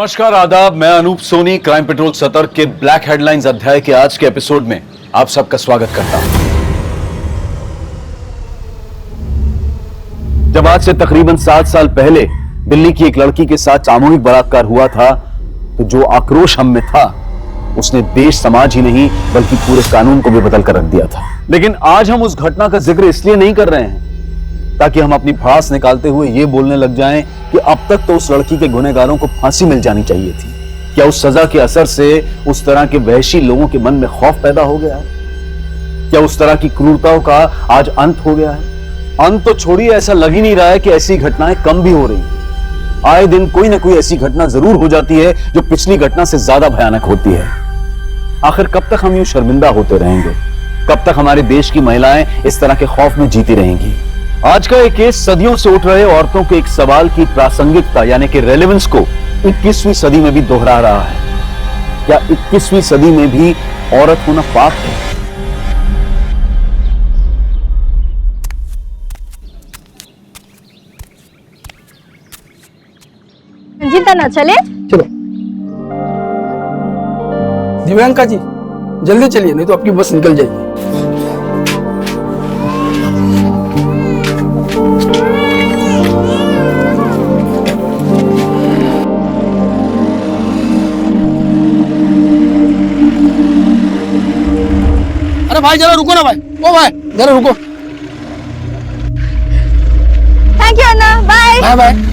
नमस्कार, आदाब। मैं अनूप सोनी क्राइम पेट्रोल सतर्क के ब्लैक हेडलाइंस अध्याय के आज के एपिसोड में आप सबका स्वागत करता हूं। जब आज से तकरीबन 7 साल पहले दिल्ली की एक लड़की के साथ सामूहिक बलात्कार हुआ था, तो जो आक्रोश हम में था उसने देश समाज ही नहीं बल्कि पूरे कानून को भी बदल कर रख दिया था। लेकिन आज हम उस घटना का जिक्र इसलिए नहीं कर रहे हैं ताकि हम अपनी भड़ास निकालते हुए यह बोलने लग जाएं कि अब तक तो उस लड़की के गुनहगारों को फांसी मिल जानी चाहिए थी। क्या उस सजा के असर से उस तरह के वहशी लोगों के मन में खौफ पैदा हो गया है? क्या उस तरह की क्रूरताओं का आज अंत हो गया है? अंत तो छोड़िए, ऐसा लग ही नहीं रहा है कि ऐसी घटनाएं कम भी हो रही हैं। आए दिन कोई ना कोई ऐसी घटना जरूर हो जाती है जो पिछली घटना से ज्यादा भयानक होती है। आखिर कब तक हम यूं शर्मिंदा होते रहेंगे? कब तक हमारे देश की महिलाएं इस तरह के खौफ में जीती रहेंगी? आज का एक केस सदियों से उठ रहे औरतों के एक सवाल की प्रासंगिकता यानी कि रेलेवेंस को 21वीं सदी में भी दोहरा रहा है। क्या 21वीं सदी में भी औरत होना पाप है? चिंता ना चले। चलो दिव्यांका जी, जल्दी चलिए नहीं तो आपकी बस निकल जाएगी। अरे भाई जरा रुको ना भाई, ओ भाई जरा रुको। थैंक यू अन्ना, बाय बाय बाय।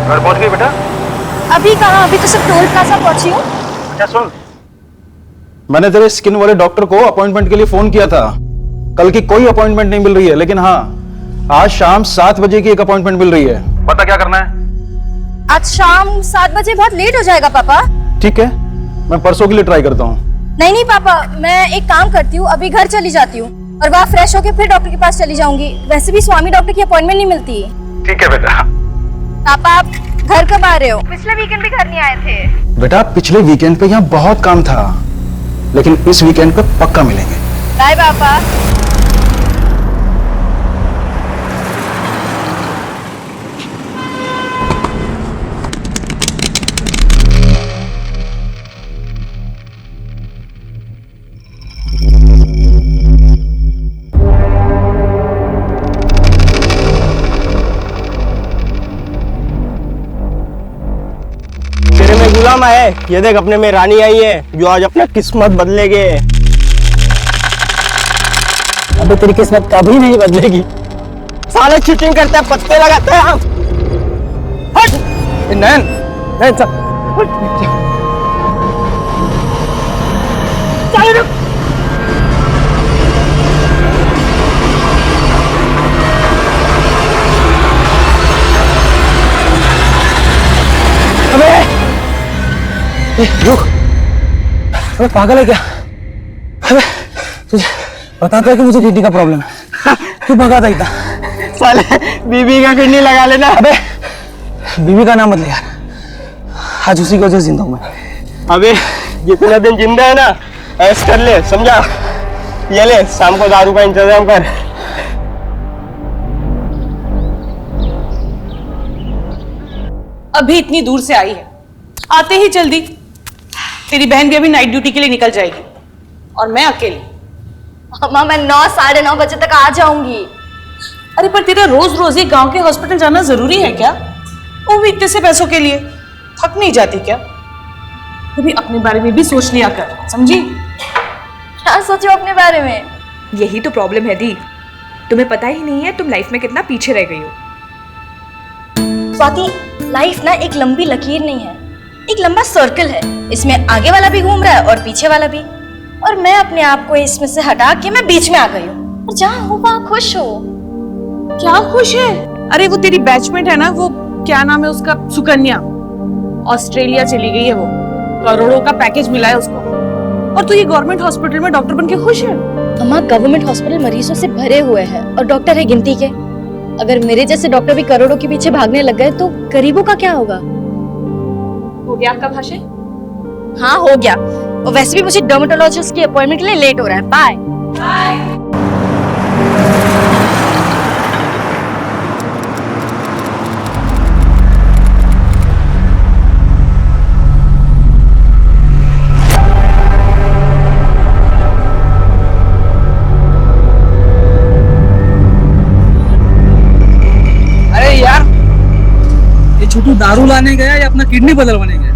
घर पहुंच गई बेटा? अभी कहाँ, अभी तो सिर्फ टोल प्लाजा पहुंची हूँ। अच्छा सुन, मैंने तेरे स्किन वाले डॉक्टर को अपॉइंटमेंट के लिए फोन किया था। कल की कोई अपॉइंटमेंट नहीं मिल रही है, लेकिन हाँ आज शाम 7 बजे की एक अपॉइंटमेंट मिल रही है। बता क्या करना है? आज शाम 7 बजे बहुत लेट हो जाएगा पापा। ठीक है, मैं परसों के लिए ट्राई करता हूँ। नहीं पापा, मैं एक काम करती हूँ, अभी घर चली जाती हूँ और वहाँ फ्रेश होके फिर डॉक्टर के पास चली जाऊंगी। वैसे भी स्वामी डॉक्टर की अपॉइंटमेंट नहीं मिलती। ठीक है बेटा। पापा आप घर कब आ रहे हो? पिछले वीकेंड भी घर नहीं आए थे। बेटा पिछले वीकेंड पे यहाँ बहुत काम था, लेकिन इस वीकेंड पे पक्का मिलेंगे। बाय पापा। गुलाम है, ये देख अपने में रानी आई है जो आज अपना किस्मत बदलेगे। अबे तेरी किस्मत कभी नहीं बदलेगी। साले चीटिंग करते हैं, पत्ते लगाते हैं हम। हट! नैन, नैन चल। चल रुक। रुक, अबे पागल है क्या? अबे तुझे बताता है कि मुझे किडनी का प्रॉब्लम है, क्यों भगाता इतना? साले बीबी का किडनी लगा लेना। अबे बीवी का नाम मत ले यार, आज उसी की वजह से जिंदा हूं मैं। अबे जितना दिन जिंदा है ना ऐश कर ले, समझा? ये ले, शाम को दारू का इंतजाम कर। अभी इतनी दूर से आई है, आते ही जल्दी। तेरी बहन भी अभी नाइट ड्यूटी के लिए निकल जाएगी और मैं अकेली। अम्मा मैं 9 साढ़े 9 बजे तक आ जाऊंगी। अरे पर तेरा रोज रोज ये गांव के हॉस्पिटल जाना जरूरी है क्या? वो भी इतने से पैसों के लिए थक नहीं जाती क्या? कभी अपने बारे में भी सोच लिया कर, समझी? क्या सोचो अपने बारे में? यही तो प्रॉब्लम है दी, तुम्हें पता ही नहीं है तुम लाइफ में कितना पीछे रह गई हो। स्वाति, लाइफ ना एक लंबी लकीर नहीं है, एक लंबा सर्कल है। इसमें आगे वाला भी घूम रहा है और पीछे वाला भी, और मैं अपने आप को इसमें से हटा के मैं बीच में आ गई हूँ। और जहाँ हो वहाँ खुश हो। क्या खुश है? अरे वो तेरी बैचमेट है ना, वो क्या नाम है उसका, सुकन्या, ऑस्ट्रेलिया चली गई है वो, करोड़ों का पैकेज मिला है उसको, और तू ये गवर्नमेंट हॉस्पिटल में डॉक्टर बन के खुश है? अम्मा, गवर्नमेंट हॉस्पिटल मरीजों से भरे हुए हैं और डॉक्टर है गिनती के। अगर मेरे जैसे डॉक्टर भी करोड़ों के पीछे भागने लग गए तो गरीबों का क्या होगा? हो गया आपका भाषण? हाँ, हो गया। और वैसे भी मुझे डर्मेटोलॉजिस्ट की अपॉइंटमेंट के लिए लेट हो रहा है। बाय। अरे यार, ये छोटू दारू लाने गया या अपना किडनी बदलवाने गया?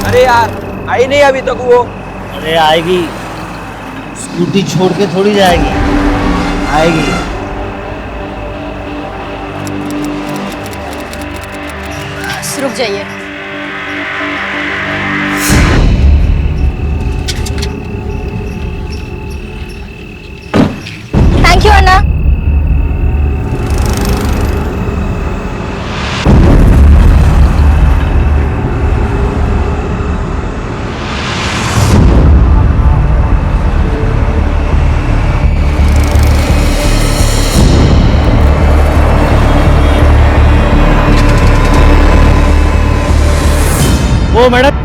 अरे यार, आई नहीं अभी तक वो। अरे आएगी, स्कूटी छोड़ के थोड़ी जाएगी, आएगी। रुक जाइए। थैंक यू अन्ना। वो मैडम,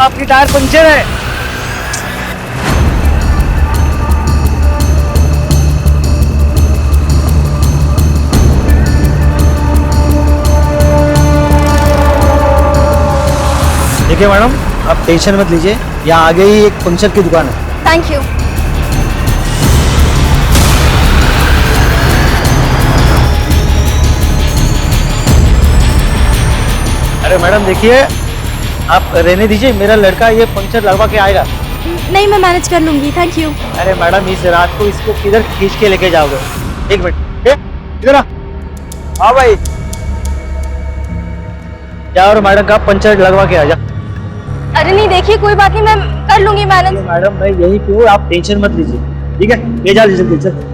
आपकी टायर पंचर है। देखिए मैडम, आप टेंशन मत लीजिए, यहाँ आगे ही एक पंचर की दुकान है। Thank you. अरे मैडम देखिए, आप रहने दीजिए, मेरा लड़का ये पंचर लगवा के आएगा। नहीं, मैं मैनेज कर लूंगी। Thank you. अरे मैडम, इस रात को इसको किधर खींच के लेके जाओगे? एक मिनट, इधर आ। हाँ भाई, जा और मैडम का पंचर लगवा के आ जा। अरे नहीं, देखिए कोई बात नहीं, मैं कर लूंगी मैनेज। मैडम मैं यही क्यों, आप टेंशन मत लीजिए, ठीक है? ले जा जल्दी चल।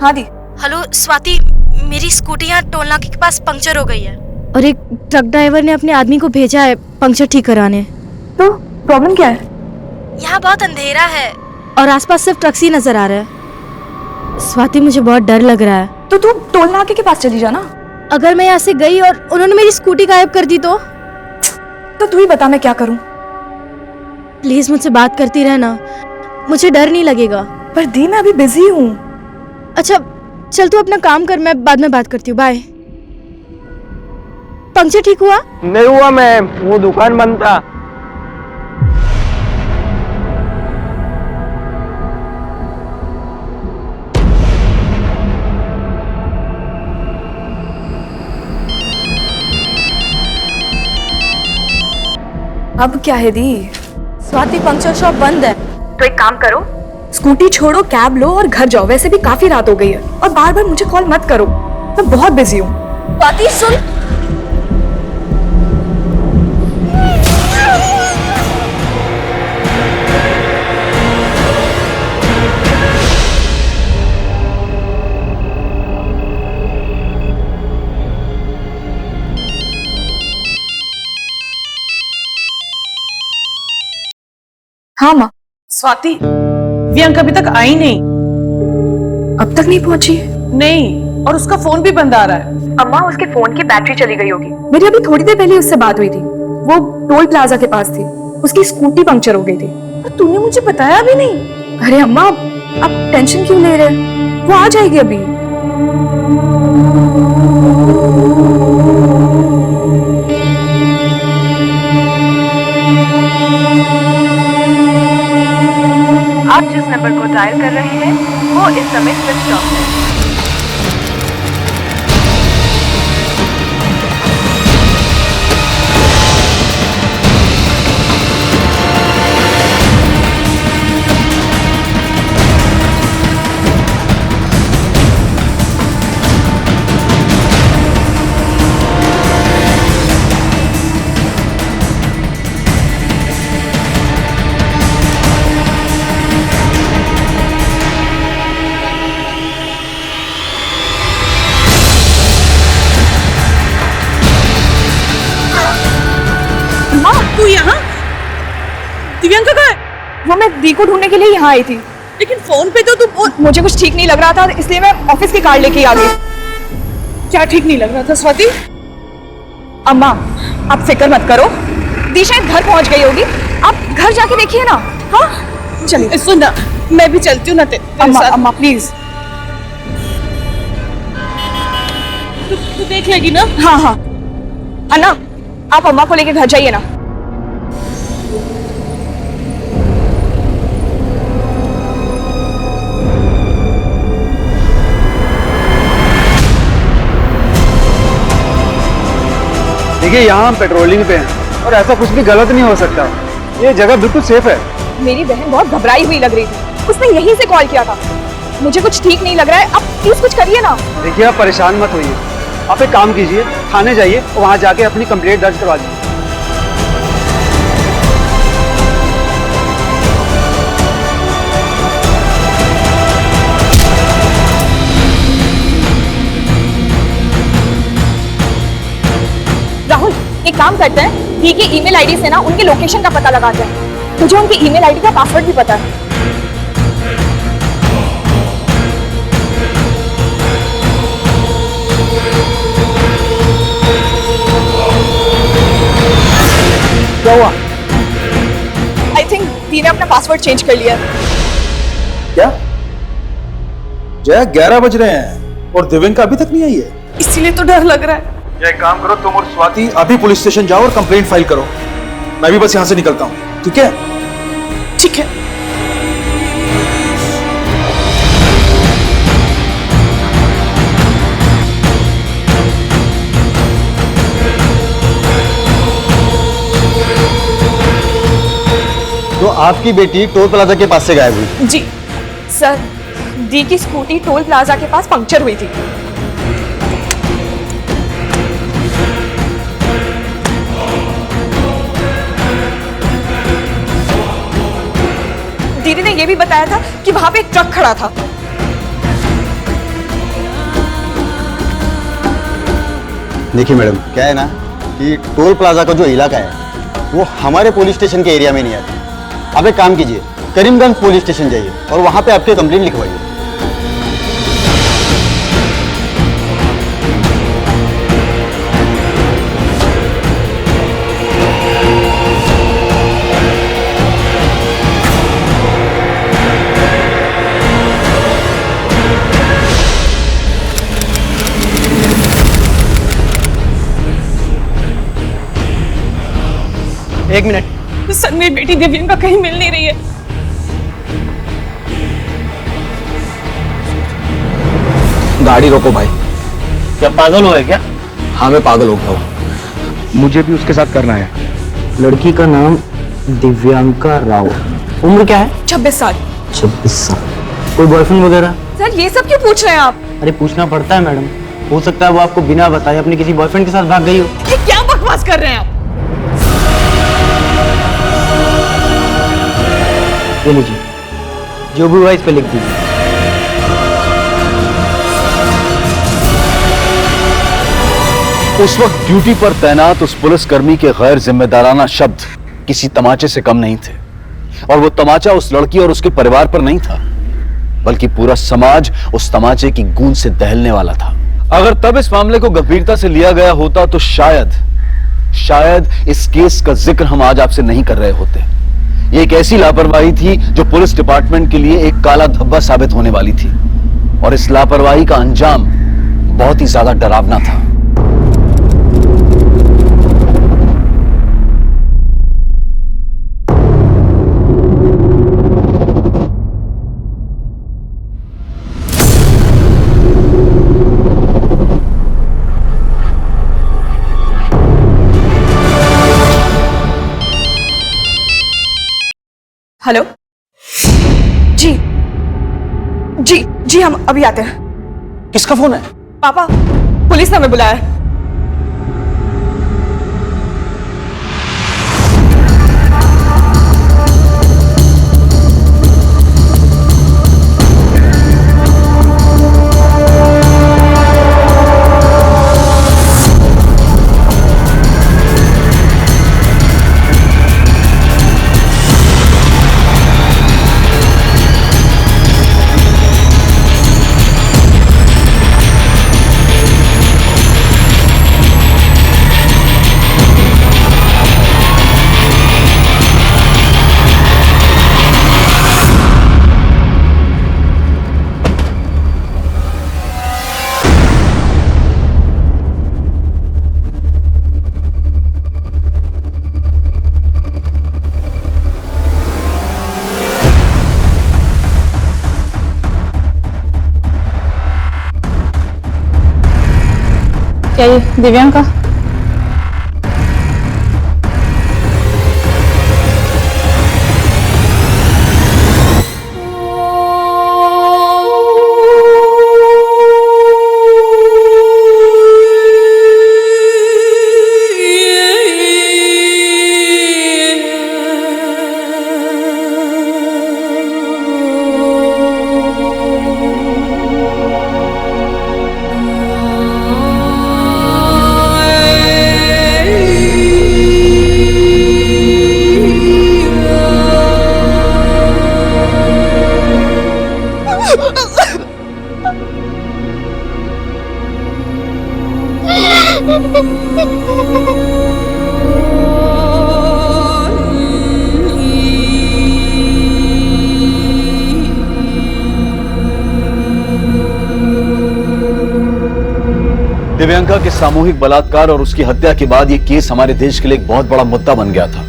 हाँ दी। हेलो स्वाति, मेरी स्कूटी यहाँ टोल नाके के पास पंक्चर हो गई है और एक ट्रक ड्राइवर ने अपने आदमी को भेजा है पंक्चर ठीक कराने। तो प्रॉब्लम क्या है? यहाँ बहुत अंधेरा है और आसपास सिर्फ ट्रक्स ही नजर आ रहा है। स्वाति, मुझे बहुत डर लग रहा है। तो तू टोल नाके के पास चली जा ना। अगर मैं यहाँ से गई और उन्होंने मेरी स्कूटी गायब कर दी तो तू ही बता मैं क्या करूं। प्लीज मुझसे बात करती रहना, मुझे डर नहीं लगेगा। पर दी, मैं अभी बिजी हूँ। अच्छा चल, तू अपना काम कर, मैं बाद में बात करती हूँ। बाय। पंक्चर ठीक हुआ? नहीं हुआ मैम, वो दुकान बंद था। अब क्या है दी? स्वाति पंक्चर शॉप बंद है। तो एक काम करो, स्कूटी छोड़ो, कैब लो और घर जाओ। वैसे भी काफी रात हो गई है और बार बार मुझे कॉल मत करो, मैं बहुत बिजी हूँ। स्वाति सुन। हाँ माँ। स्वाति, प्रियंका अभी तक आई नहीं। अब तक नहीं पहुंची? नहीं, और उसका फोन भी बंद आ रहा है। अम्मा, उसके फोन की बैटरी चली गई होगी। मेरी अभी थोड़ी देर पहले उससे बात हुई थी, वो टोल प्लाजा के पास थी, उसकी स्कूटी पंक्चर हो गई थी। तूने मुझे बताया भी नहीं। अरे अम्मा, आप टेंशन क्यों ले रहे? वो आ जाएगी अभी। आप जिस नंबर को डायल कर रहे हैं वो इस समय स्विच ऑफ है। तू यहाँ? दिव्यांका कहाँ है? वो मैं दी को ढूंढने के लिए यहाँ आई थी, लेकिन फोन पे तो तू मुझे कुछ ठीक नहीं लग रहा था, इसलिए मैं ऑफिस की कार लेके आ गई। क्या ठीक नहीं लग रहा था स्वाति? अम्मा, आप फिक्र मत करो, दी शायद घर पहुंच गई होगी, आप घर जाके देखिए ना। हाँ चलिए। सुन ना, मैं भी चलती हूँ ना अम्मा, अम्मा प्लीज। तू देख लेगी ना? हाँ हाँ अन्ना, आप अम्मा को लेके घर जाइए ना। देखिए, यहाँ हम पेट्रोलिंग पे हैं और ऐसा कुछ भी गलत नहीं हो सकता। ये जगह बिल्कुल सेफ है। मेरी बहन बहुत घबराई हुई लग रही थी, उसने यहीं से कॉल किया था। मुझे कुछ ठीक नहीं लग रहा है, आप प्लीज कुछ करिए ना। देखिए, आप परेशान मत होइए, आप एक काम कीजिए, थाने जाइए और वहाँ जाके अपनी कंप्लेंट दर्ज करवा दीजिए। राहुल, एक काम करते हैं, दी की ईमेल आईडी से ना उनके लोकेशन का पता लगाते हैं। मुझे उनकी ईमेल आईडी का पासवर्ड भी पता है। क्या हुआ? आई थिंक दी ने अपना पासवर्ड चेंज कर लिया है। क्या जय, 11 बज रहे हैं और दिव्यांका अभी तक नहीं आई है। इसीलिए तो डर लग रहा है। एक काम करो, तुम और स्वाति अभी पुलिस स्टेशन जाओ और कंप्लेंट फाइल करो। मैं भी बस यहाँ से निकलता हूँ, ठीक है? ठीक है। तो आपकी बेटी टोल प्लाजा के पास से गायब हुई? जी सर, दी की स्कूटी टोल प्लाजा के पास पंक्चर हुई थी। दीदी ने यह भी बताया था कि वहां पे एक ट्रक खड़ा था। देखिए मैडम, क्या है ना कि टोल प्लाजा का जो इलाका है वो हमारे पुलिस स्टेशन के एरिया में नहीं आता। आप एक काम कीजिए, करीमगंज पुलिस स्टेशन जाइए और वहां पे आपकी कंप्लेंट लिखवाइए। एक मिनट सर, मेरी बेटी दिव्यांका कहीं मिल नहीं रही है। गाड़ी रोको भाई। क्या पागल हो है क्या? हाँ, मैं पागल हो गया हूँ। मुझे भी उसके साथ करना है। लड़की का नाम दिव्यांका राव, उम्र क्या है? 26 साल। 26 साल। कोई बॉयफ्रेंड वगैरह? सर ये सब क्यों पूछ रहे हैं आप? अरे पूछना पड़ता है मैडम, हो सकता है वो आपको बिना बताए अपने किसी बॉयफ्रेंड के साथ भाग गई हो। ये क्या बकवास कर रहे हैं आप? ये लीजिए, जो भी हुआ इस पे लिख दीजिए। उस वक्त ड्यूटी पर तैनात उस पुलिसकर्मी के गैर जिम्मेदाराना शब्द किसी तमाचे से कम नहीं थे, और वो तमाचा उस लड़की और उसके परिवार पर नहीं था, बल्कि पूरा समाज उस तमाचे की गूंज से दहलने वाला था। अगर तब इस मामले को गंभीरता से लिया गया होता तो शायद इस केस का जिक्र हम आज आपसे नहीं कर रहे होते। ये एक ऐसी लापरवाही थी जो पुलिस डिपार्टमेंट के लिए एक काला धब्बा साबित होने वाली थी, और इस लापरवाही का अंजाम बहुत ही ज्यादा डरावना था। हेलो। जी जी जी, हम अभी आते हैं। किसका फोन है? पापा, पुलिस ने हमें बुलाया है। क्या ये दिव्यांका? दिव्यांका के सामूहिक बलात्कार और उसकी हत्या के बाद यह केस हमारे देश के लिए एक बहुत बड़ा मुद्दा बन गया था।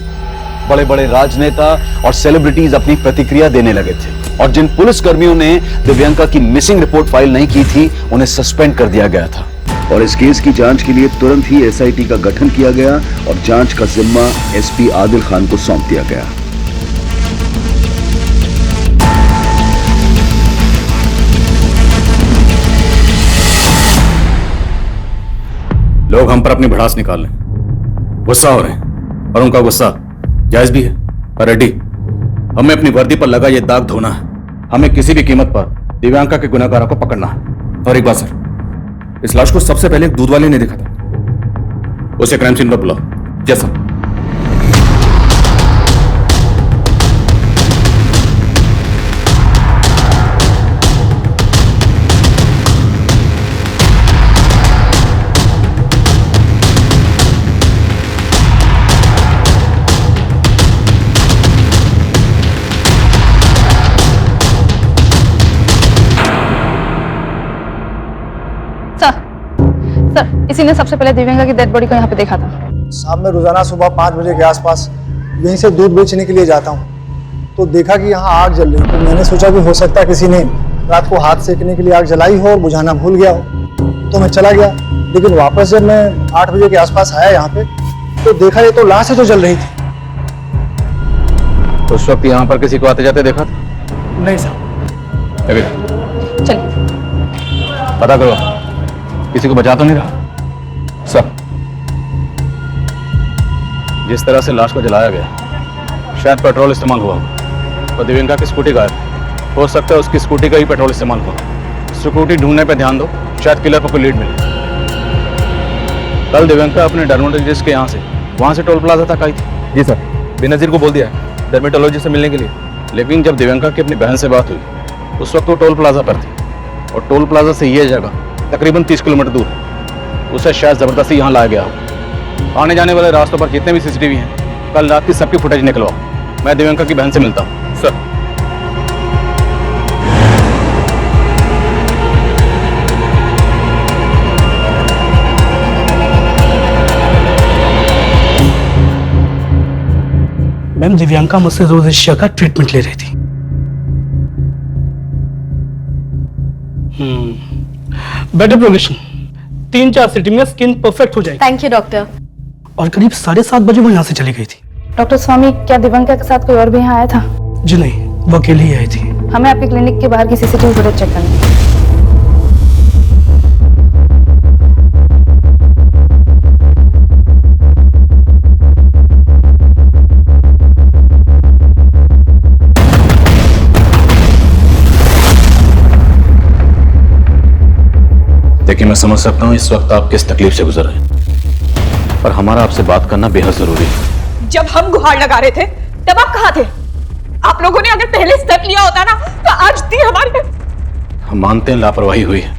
बड़े बड़े राजनेता और सेलिब्रिटीज अपनी प्रतिक्रिया देने लगे थे, और जिन पुलिसकर्मियों ने दिव्यांका की मिसिंग रिपोर्ट फाइल नहीं की थी उन्हें सस्पेंड कर दिया गया था। और इस केस की जांच के लिए तुरंत ही एसआईटी का गठन किया गया और जांच का जिम्मा एसपी आदिल खान को सौंप दिया गया। लोग हम पर अपनी भड़ास निकाल रहे, गुस्सा हो रहे हैं, और उनका गुस्सा जायज भी है। पर रेड्डी, हमें अपनी वर्दी पर लगा ये दाग धोना है। हमें किसी भी कीमत पर दिव्यांका के गुनहगारों को पकड़ना है। और एक बात सर, इस लाश को सबसे पहले एक दूध वाले ने देखा था। उसे क्राइम सीन पर बुलाओ। जैसा सर, इसी ने सबसे पहले दिव्यांका की डेड बॉडी को यहाँ पे देखा था। शाम में रोजाना सुबह 5 बजे के आसपास यहीं से दूध बेचने के लिए जाता हूँ, तो देखा कि यहाँ आग जल रही। तो मैंने सोचा कि हो सकता है किसी ने रात को हाथ सेकने के लिए आग जलाई हो और बुझाना भूल गया हो, तो मैं चला गया। लेकिन वापस जब मैं 8 बजे के आसपास आया यहाँ पे, तो देखा ये तो लाश है जो जल रही थी। उस वक्त यहाँ पर किसी को आते जाते देखा था? नहीं साहब। अभी चलिए। पता करो, किसी को बचा तो नहीं रहा? सब जिस तरह से लाश को जलाया गया, शायद पेट्रोल इस्तेमाल हुआ होगा। और दिव्यंका की स्कूटी गायब है। हो सकता है उसकी स्कूटी का ही पेट्रोल इस्तेमाल हुआ। स्कूटी ढूंढने पे ध्यान दो, शायद किलर पर कोई लीड मिले। कल दिव्यंका अपने डर्मेटोलॉजिस्ट के यहाँ से वहाँ से टोल प्लाजा तक आई थी। जी सर, बेनजीर को बोल दिया है डर्मेटोलॉजिस्ट से मिलने के लिए। लेकिन जब दिव्यंका की अपनी बहन से बात हुई, उस वक्त वो टोल प्लाजा पर थी और टोल प्लाजा से ये जगह तकरीबन 30 किलोमीटर दूर है। उसे शायद जबरदस्ती यहाँ लाया गया हो। आने जाने वाले रास्तों पर जितने भी सीसीटीवी हैं, कल रात की सबकी फुटेज निकलवाओ। मैं दिव्यंका की बहन से मिलता हूँ। सर। मैम, दिव्यांका मुझसे रोज इस का ट्रीटमेंट ले रही थी। बेटर प्रोग्रेशन, 3-4 सिटिंग में स्किन परफेक्ट हो जाएगी। Thank you doctor. और करीब 7:30 बजे वो यहाँ से चली गई थी। डॉक्टर स्वामी, क्या दिव्यांका के साथ कोई और भी यहाँ आया था? जी नहीं, वो अकेली ही आई थी। हमें आपके क्लिनिक के बाहर की सीसीटीवी फुटेज चेक करनी है। देखिए, मैं समझ सकता हूँ इस वक्त आप किस तकलीफ से गुजर रहे हैं, पर हमारा आपसे बात करना बेहद जरूरी है। जब हम गुहार लगा रहे थे तब आप कहाँ थे? आप लोगों ने अगर पहले स्टेप लिया होता ना तो आज थी हमारी। हम मानते हैं लापरवाही हुई है,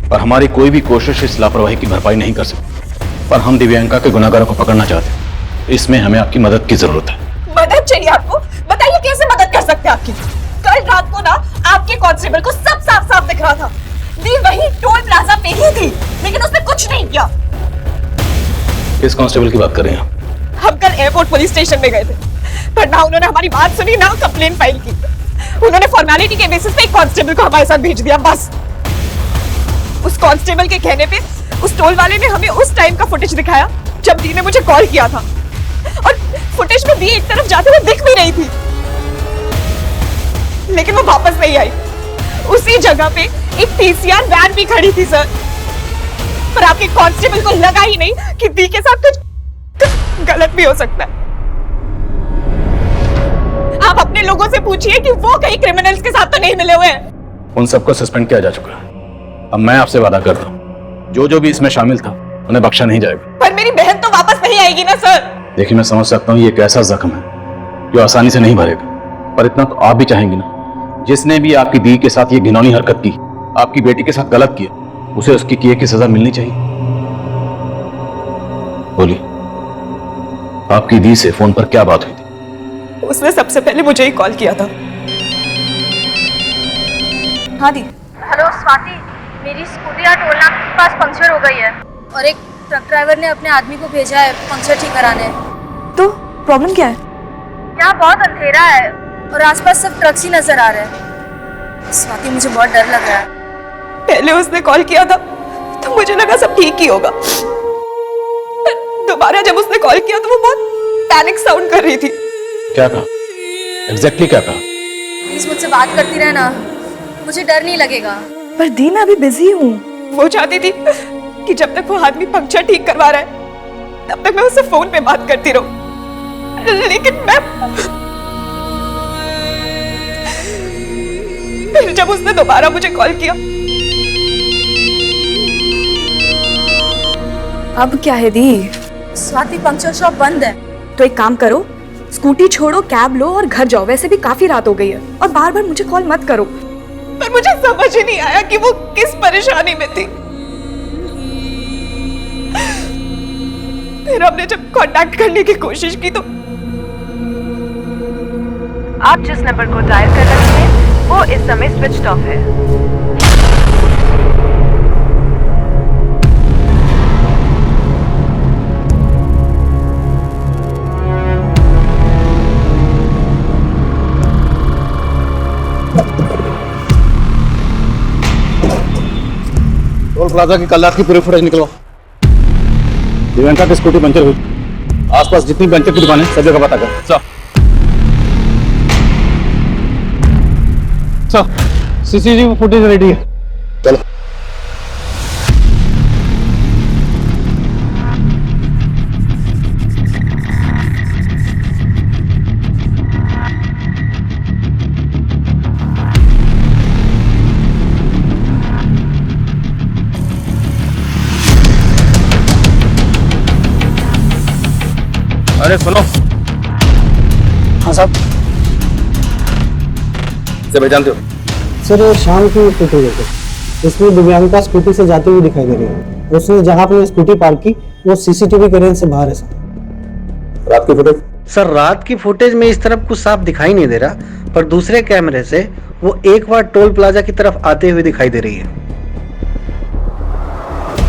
पर हमारी कोई भी कोशिश इस लापरवाही की भरपाई नहीं कर सकती। पर हम दिव्यांका के गुनाहगारों को पकड़ना चाहते हैं। इसमें हमें आपकी मदद की जरूरत है। मदद चाहिए आपको? बताइए कैसे मदद कर सकते हैं आपकी? कल रात को ना आपके कांस्टेबल को सब साफ साफ दिख रहा था। दी वही टोल प्लाजा पे ही थी, लेकिन उसने कुछ नहीं किया। किस कांस्टेबल की बात कर रहे हैं आप? हम कल एयरपोर्ट पुलिस स्टेशन में गए थे, पर ना उन्होंने हमारी बात सुनी ना कंप्लेन फाइल की। उन्होंने फॉर्मेलिटी के बेसिस पे एक कांस्टेबल को हमारे साथ भेज दिया, बस। उस कांस्टेबल के कहने पे उस टोल वाले ने हमें उस टाइम का फुटेज दिखाया जब दी ने मुझे कॉल किया था, और फुटेज में दी एक तरफ जाते हुए दिख भी रही थी, लेकिन वो वापस नहीं आई। उसी जगह पे एक पीसीआर वैन भी खड़ी थी सर, पर आपके कांस्टेबल को लगा ही नहीं कि दी के साथ कुछ गलत भी हो सकता है। आप अपने लोगों से पूछिए कि वो कहीं क्रिमिनल्स के साथ तो नहीं मिले हुए हैं। उन सबको सस्पेंड किया जा चुका है। अब मैं आपसे वादा करता हूँ, जो भी इसमें शामिल था उन्हें बख्शा नहीं जाएगा। पर मेरी बहन तो वापस नहीं आएगी ना सर। देखिए, मैं समझ सकता हूँ ये एक ऐसा जख्म है जो आसानी से नहीं भरेगा, पर इतना तो आप भी चाहेंगे ना, जिसने भी आपकी दी के साथ ये घिनौनी हरकत की, आपकी बेटी के साथ गलत किया, उसे उसकी किए की सजा मिलनी चाहिए। बोलिए, आपकी दी से फोन पर क्या बात हुई थी? उसने सबसे पहले मुझे ही कॉल किया था। हाँ दी। हेलो स्वाति, मेरी स्कूटी या टोल नाका के पास पंक्चर हो गई है और एक ट्रक ड्राइवर ने अपने आदमी को भेजा है पंक्चर ठीक कराने। तो प्रॉब्लम क्या है? यहाँ बहुत अंधेरा है और आसपास सब ट्रक्स ही नजर आ रहे हैं। स्वाति, मुझे बहुत डर लग रहा है। पहले उसने कॉल किया था तो मुझे लगा सब ठीक ही होगा, दोबारा जब उसने कॉल किया तो वो बहुत पैनिक साउंड कर रही थी। क्या कहा? एग्जैक्टली क्या कहा? प्लीज मुझसे बात करती रहे ना, मुझे डर नहीं लगेगा। पर दी, मैं अभी बिजी हूँ। वो चाहती थी कि जब तक वो आदमी पंक्चर ठीक करवा रहा है तब तक मैं उससे फोन पे बात करती रहूं, लेकिन मैं फिर जब उसने दोबारा मुझे कॉल किया। अब क्या है दी? स्वाति, पंक्चर शॉप बंद है। तो एक काम करो, स्कूटी छोड़ो, कैब लो और घर जाओ। वैसे भी काफी रात हो गई है, और बार बार मुझे कॉल मत करो। पर मुझे समझ ही नहीं आया कि वो किस परेशानी में थी। फिर हमने जब कांटेक्ट करने की कोशिश की तो आप जिस नंबर को डायल कर रहे हैं वो इस समय स्विच ऑफ है। टोल प्लाजा की कल रात की पूरी फुटेज निकलवाओ। दिव्यांका की स्कूटी पंचर हुई, आसपास जितनी पंचर की दुकान है सब जगह पता कर। सर सीसीटीवी फुटेज रेडी है। चलो। अरे सुनो, हाँ साहब। से पहचानते हो? सर ये शाम की फुटेज है, इसमें दिव्यांका स्कूटी से जाते हुए दिखाई दे रही है। उसने जहाँ पे स्कूटी पार्क की वो सीसीटीवी कैमरे से बाहर है सर। रात की फुटेज? सर रात की फुटेज में इस तरफ कुछ साफ दिखाई नहीं दे रहा, पर दूसरे कैमरे से वो एक बार टोल प्लाजा की तरफ आते हुए दिखाई दे रही है।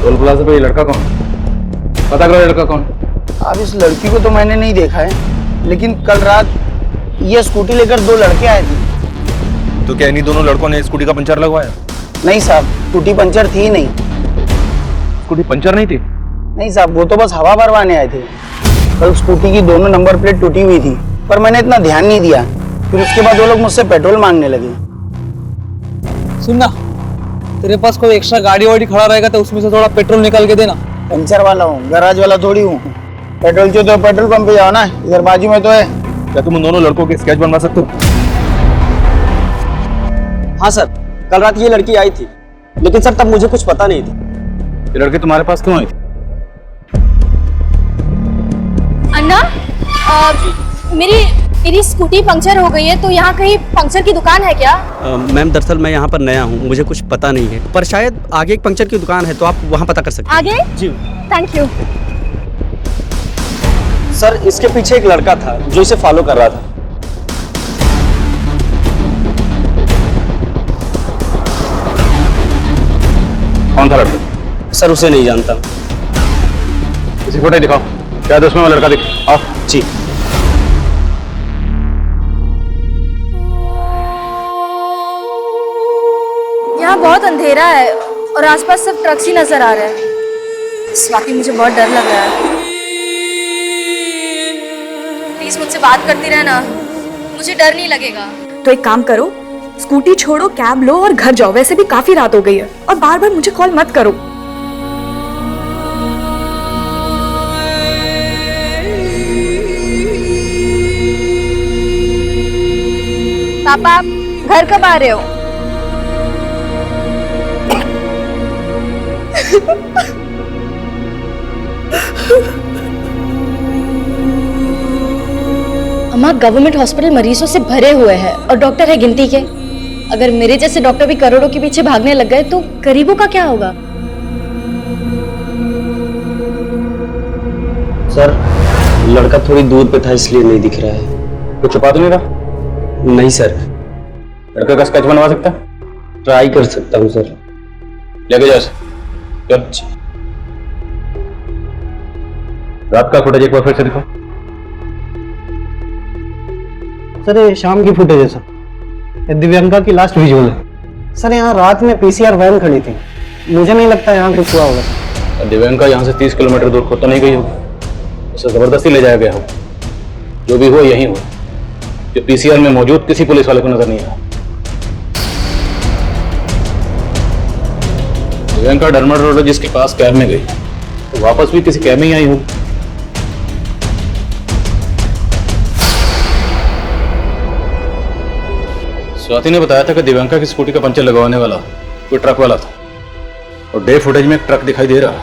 टोल प्लाजा पे ये लड़का कौन? पता करो लड़का कौन? अब इस लड़की को तो मैंने नहीं देखा है, लेकिन कल रात ये स्कूटी लेकर दो लड़के आए थे। तो क्या इन्हीं दोनों लड़कों ने स्कूटी का पंचर लगवाया? नहीं साहब, स्कूटी पंचर थी नहीं। स्कूटी पंचर नहीं थी? नहीं साहब, वो तो बस हवा भरवाने आए थे। कल स्कूटी की दोनों नंबर प्लेट टूटी हुई थी, पर मैंने इतना ध्यान नहीं दिया। फिर उसके बाद वो लोग मुझसे पेट्रोल मांगने लगे। सुनना, तेरे पास कोई एक्स्ट्रा गाड़ी वाड़ी खड़ा रहेगा तो उसमें से थोड़ा पेट्रोल निकाल के देना। पंचर वाला हूँ, गैराज वाला थोड़ी हूँ। पेट्रोल चाहिए तो पेट्रोल पंप पे जाओ ना, इधर बाजू में तो है। क्या तुम उन दोनों लड़कों के स्केच बनवा सकते हो? हाँ सर, कल रात ये लड़की आई थी, लेकिन सर तब मुझे कुछ पता नहीं था। ये लड़के तुम्हारे पास क्यों आई थी? अन्ना, मेरी स्कूटी पंक्चर हो गई है, तो यहाँ कहीं पंक्चर की दुकान है क्या? मैम दरअसल मैं यहाँ पर नया हूँ, मुझे कुछ पता नहीं है, पर शायद आगे एक पंक्चर की दुकान है, तो आप वहाँ पता कर सकते हैं। आगे? जी थैंक यू। सर, इसके पीछे एक लड़का था जो इसे फॉलो कर रहा था। कौन था लड़का? सर उसे नहीं जानता। किसी फोटो दिखाओ, क्या उसमें वो लड़का दिख? आओ। जी। यहाँ बहुत अंधेरा है और आसपास सब ट्रक्स ही नजर आ रहे हैं। स्वाति, मुझे बहुत डर लग रहा है। प्लीज मुझसे बात करती रहना, मुझे डर नहीं लगेगा। तो एक काम करो, स्कूटी छोड़ो, कैब लो और घर जाओ। वैसे भी काफी रात हो गई है, और बार बार मुझे कॉल मत करो। पापा, आप घर कब आ रहे हो? अम्मा, गवर्नमेंट हॉस्पिटल मरीजों से भरे हुए हैं और डॉक्टर है गिनती के। अगर मेरे जैसे डॉक्टर भी करोड़ों के पीछे भागने लग गए तो गरीबों का क्या होगा? सर, लड़का थोड़ी दूर पे था इसलिए नहीं दिख रहा है। कुछ छुपा तो नहीं रहा? नहीं सर। लड़के का स्केच बनवा सकता है? ट्राई कर सकता हूँ सर। लेके जाओ चल। रात का फुटेज एक बार फिर से दिखाओ। सर ये शाम की फुटेज है सर, ये दिव्यांका की लास्ट विजुअल है। सर यहाँ रात में पीसीआर वैन खड़ी थी, मुझे नहीं लगता यहाँ कुछ हुआ होगा। दिव्यांका यहाँ से 30 किलोमीटर दूर खुद तो नहीं गई होगी, उसे जबरदस्ती ले जाया गया हो। जो भी हो यही हो, जो पीसीआर में मौजूद किसी पुलिस वाले को नजर नहीं आया। दिव्यांका डर्मेटोलॉजिस्ट के पास कैब में गई तो वापस भी किसी कैब में ही आई होगी। स्वाति ने बताया था कि दिव्यांका की स्कूटी का पंचर लगवाने वाला कोई ट्रक वाला था, और डे फुटेज में एक ट्रक दिखाई दे रहा है।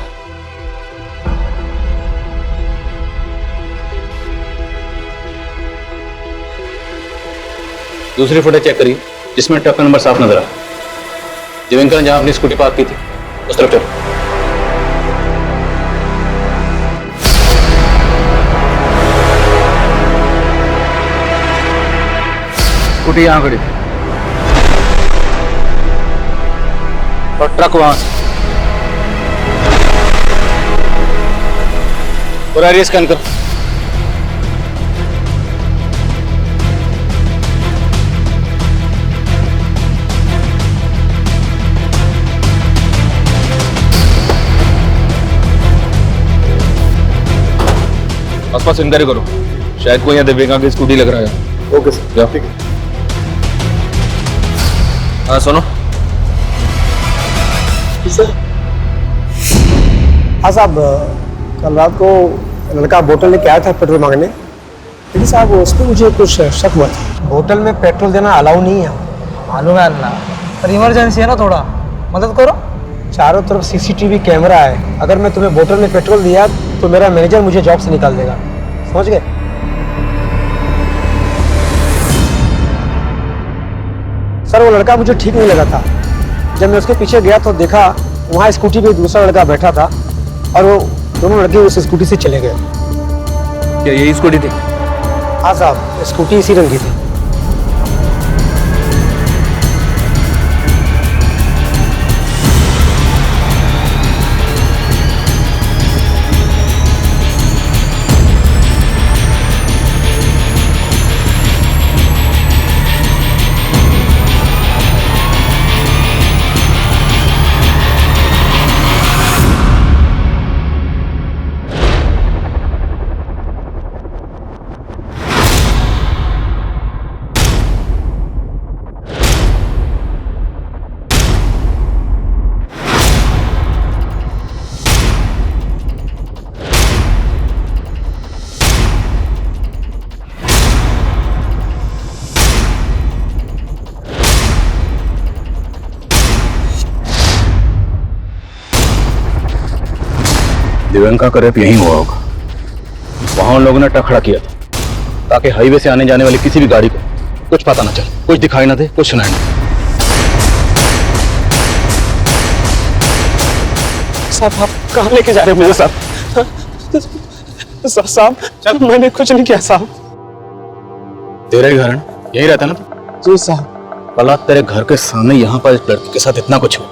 दूसरी फुटेज चेक करिए जिसमें ट्रक का नंबर साफ नजर आया। दिव्यांका ने जहां अपनी स्कूटी पार्क की थी उस तरफ चलो। स्कूटी यहां खड़ी थी और ट्रक वहां से। पूरा एरिया स्कैन करो। आसपास इंक्वायरी करो, शायद कोई यहाँ दिव्यांका की स्कूटी लग रहा है। ओके सर, ठीक है। हाँ सुनो। हाँ साहब, कल रात को लड़का बोतल लेके आया था पेट्रोल मांगने, लेकिन साहब उस पर मुझे कुछ शक हुआ था। होटल में पेट्रोल देना अलाउ नहीं है। मालूम है अल्लाह, पर इमरजेंसी है ना, थोड़ा मदद करो। चारों तरफ सीसीटीवी कैमरा है, अगर मैं तुम्हें बोतल में पेट्रोल दिया तो मेरा मैनेजर मुझे जॉब से निकाल देगा, समझ गए? सर वो लड़का मुझे ठीक नहीं लगा था। जब मैं उसके पीछे गया तो देखा वहाँ स्कूटी पे दूसरा लड़का बैठा था और वो दोनों लड़के उस स्कूटी से चले गए। क्या यही स्कूटी थी? हाँ साहब, स्कूटी इसी रंग की थी। दिव्यांका का रेप यहीं हुआ होगा। वहां उन लोगों ने ट्रक खड़ा किया था ताकि हाईवे से आने जाने वाली किसी भी गाड़ी को कुछ पता ना चले, कुछ दिखाई ना दे, कुछ सुनाई ना दे। साहब आप कहाँ लेके जा रहे हो मुझे साहब? साहब मैंने कुछ नहीं किया साहब। तेरा ही घर है ना? यहीं रहता ना तू? जी साहब। कल रात तेरे घर के सामने यहाँ पर एक लड़की के साथ इतना कुछ हुआ,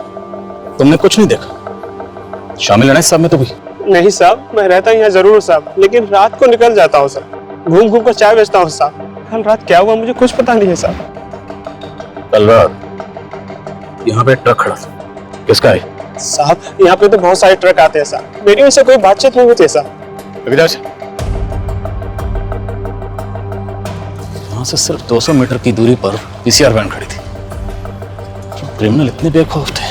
तुमने कुछ नहीं देखा? शामिल है ना इस सब में? तो भी नहीं साहब, मैं रहता यहाँ जरूर साहब, लेकिन रात को निकल जाता हूँ साहब, घूम घूम कर चाय बेचता हूँ साहब। कल रात क्या हुआ मुझे कुछ पता नहीं है साहब। कल रात यहाँ पे ट्रक खड़ा था, किसका है? साहब यहाँ पे तो बहुत सारे ट्रक आते हैं साहब, मेरी उनसे कोई बातचीत नहीं होती है साहब। यहाँ से सिर्फ 200 मीटर की दूरी पर पीसीआर वैन खड़ी थी। क्रिमिनल इतने बेखौफ थे।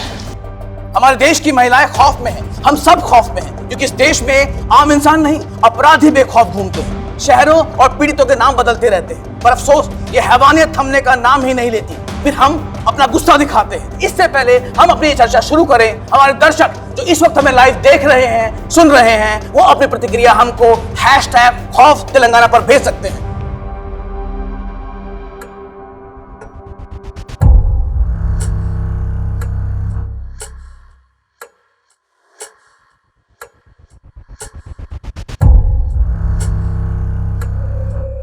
हमारे देश की महिलाएं खौफ में हैं, हम सब खौफ में हैं, क्योंकि इस देश में आम इंसान नहीं, अपराधी बेखौफ घूमते हैं, शहरों और पीड़ितों के नाम बदलते रहते हैं, पर अफसोस ये हैवानियत थमने का नाम ही नहीं लेती। फिर हम अपना गुस्सा दिखाते हैं। इससे पहले हम अपनी चर्चा शुरू करें, हमारे दर्शक जो इस वक्त हमें लाइव देख रहे हैं, सुन रहे हैं, वो अपनी प्रतिक्रिया हमको #खौफ तेलंगाना पर भेज सकते हैं।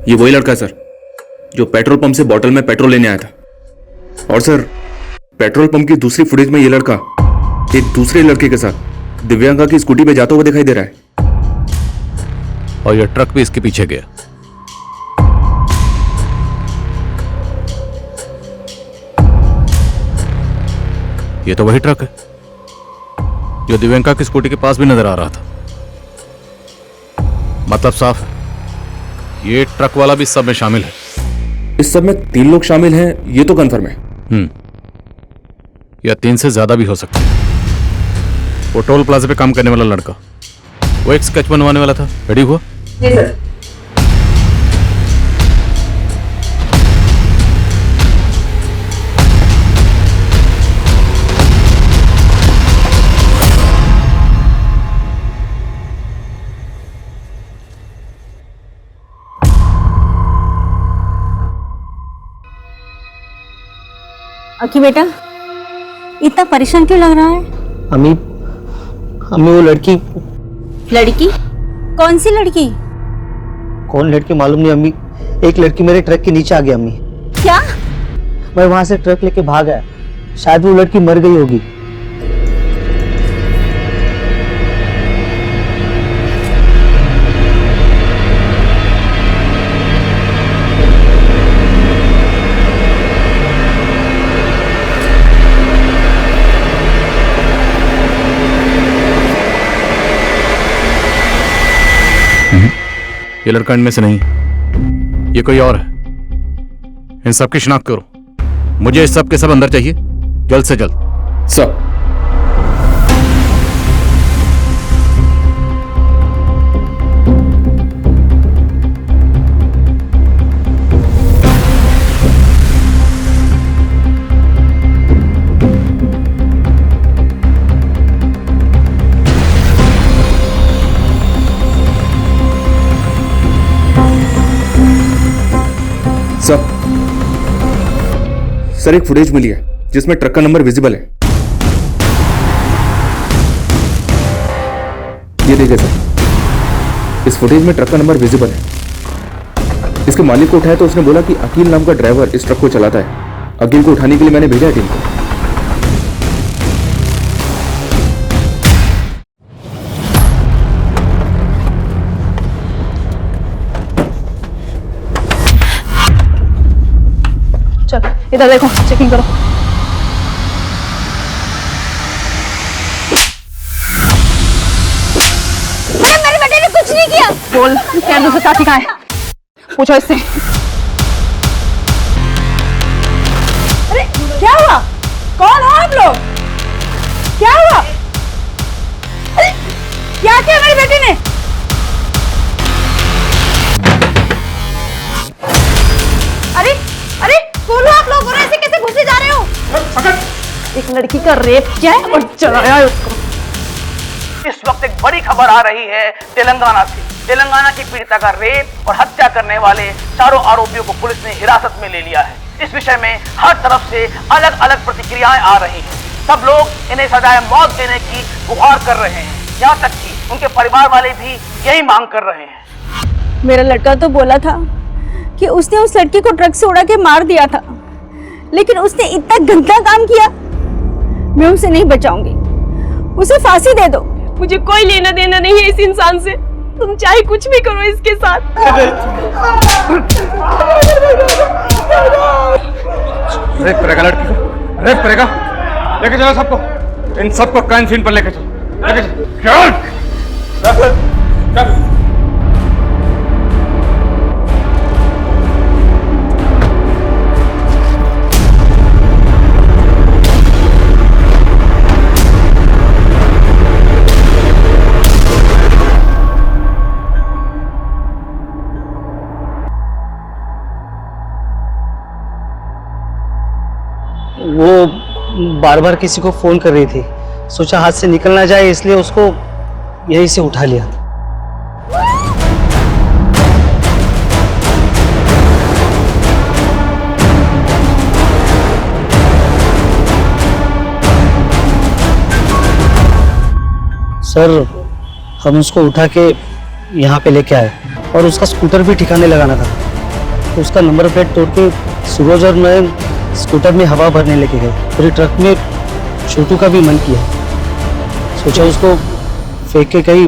ये वही लड़का है सर जो पेट्रोल पंप से बोतल में पेट्रोल लेने आया था। और सर पेट्रोल पंप की दूसरी फुटेज में ये लड़का एक दूसरे लड़के के साथ दिव्यांका की स्कूटी पे जाता हुआ दिखाई दे रहा है। और ये ट्रक भी इसके पीछे गया। ये तो वही ट्रक है जो दिव्यांका की स्कूटी के पास भी नजर आ रहा था। मतलब साफ है ये ट्रक वाला भी इस सब में शामिल है। इस सब में 3 लोग शामिल हैं, ये तो कंफर्म है। या 3 से ज्यादा भी हो सकते हैं। वो टोल प्लाजा पे काम करने वाला लड़का, वो एक स्केच बनवाने वाला था, रेडी हुआ? जी सर। अकी बेटा इतना परेशान क्यों लग रहा है? अम्मी वो लड़की कौन सी लड़की? कौन लड़की मालूम नहीं अम्मी, एक लड़की मेरे ट्रक के नीचे आ गई अम्मी। क्या? मैं वहां से ट्रक लेके भाग आया, शायद वो लड़की मर गई होगी। ये लड़का इनमें से नहीं, ये कोई और है। इन सब की शिनाख्त करो, मुझे इस सब के सब अंदर चाहिए। जल्द से जल्द। सर। सर एक फुटेज मिली है जिसमें ट्रक का नंबर विजिबल है। ये देखिए सर, इस फुटेज में ट्रक का नंबर विजिबल है। इसके मालिक को उठाया तो उसने बोला कि अकील नाम का ड्राइवर इस ट्रक को चलाता है। अकील को उठाने के लिए मैंने भेजा है टीम को। चल इधर देखो, चेकिंग करो। अरे मेरे बेटे ने कुछ नहीं किया। बोल क्या दूसरा साथी कहाँ है? पूछो इससे। अरे क्या हुआ? कौन हो आप लोग? क्या हुआ? अरे क्या किया मेरे बेटे ने? अरे अरे बोलो आप लोग, और ऐसे कैसे घुसे जा रहे हो? एक लड़की का रेप किया है और चलाया है उसको। इस वक्त एक बड़ी खबर आ रही है तेलंगाना से। तेलंगाना की पीड़िता का रेप और हत्या करने वाले चारों आरोपियों को पुलिस ने हिरासत में ले लिया है। इस विषय में हर तरफ से अलग अलग प्रतिक्रियाएं आ रही हैं। सब लोग इन्हें सजाए मौत देने की गुहार कर रहे हैं। यहाँ तक कि उनके परिवार वाले भी यही मांग कर रहे हैं। मेरा लड़का तो बोला था कि उसने उस लड़की को ट्रक से उड़ा के मार दिया था, लेकिन उसने इतना गंदा काम किया। मैं उसे नहीं बचाऊंगी, उसे फांसी दे दो। मुझे कोई लेना देना नहीं है इस इंसान से। तुम चाहे कुछ भी करो इसके साथ। रेप करेगा लड़की को, रेप करेगा। लेके चलो सबको, इन सबको क्राइम सीन पर लेके चलो, लेके चलो। चल। वो बार बार किसी को फोन कर रही थी, सोचा हाथ से निकल ना जाए, इसलिए उसको यहीं से उठा लिया। सर हम उसको उठा के यहाँ पे लेके आए और उसका स्कूटर भी ठिकाने लगाना था। तो उसका नंबर प्लेट तोड़ के सूरज और मैं स्कूटर में हवा भरने लेके गए। पूरे ट्रक में छोटू का भी मन किया, सोचा उसको फेंक के कहीं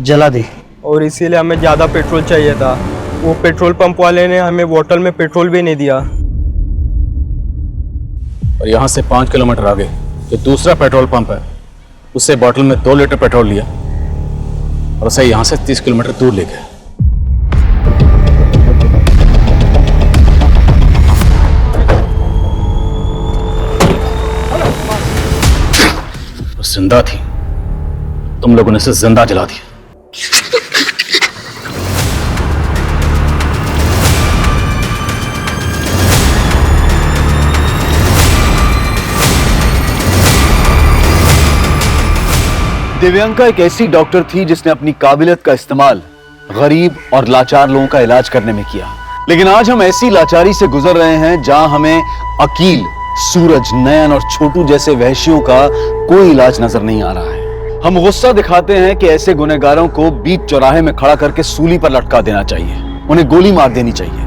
जला दे। और इसीलिए हमें ज़्यादा पेट्रोल चाहिए था। वो पेट्रोल पंप वाले ने हमें बोतल में पेट्रोल भी नहीं दिया। और यहाँ से 5 किलोमीटर आगे जो दूसरा पेट्रोल पंप है, उससे बोतल में 2 लीटर पेट्रोल लिया और उसे यहाँ से 30 किलोमीटर दूर ले गए। जिंदा थी, तुम लोगों ने इसे जिंदा जला दिया। दिव्यांका एक ऐसी डॉक्टर थी जिसने अपनी काबिलियत का इस्तेमाल गरीब और लाचार लोगों का इलाज करने में किया। लेकिन आज हम ऐसी लाचारी से गुजर रहे हैं जहां हमें अकील, सूरज, नयन और छोटू जैसे वहशियों का कोई इलाज नजर नहीं आ रहा है। हम गुस्सा दिखाते हैं कि ऐसे गुनहगारों को बीच चौराहे में खड़ा करके सूली पर लटका देना चाहिए, उन्हें गोली मार देनी चाहिए।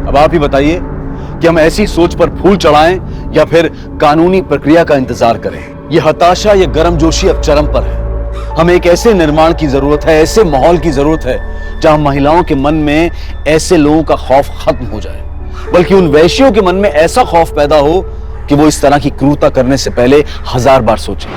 अब आप ही बताइए कि हम ऐसी सोच पर फूल चढ़ाएं या फिर कानूनी प्रक्रिया का इंतजार करें। यह हताशा, यह गर्मजोशी अब चरम पर है। हमें एक ऐसे निर्माण की जरूरत है, ऐसे माहौल की जरूरत है जहां महिलाओं के मन में ऐसे लोगों का खौफ खत्म हो जाए, बल्कि उन वैश्यों के मन में ऐसा खौफ पैदा हो कि वो इस तरह की क्रूरता करने से पहले 1000 बार सोचें।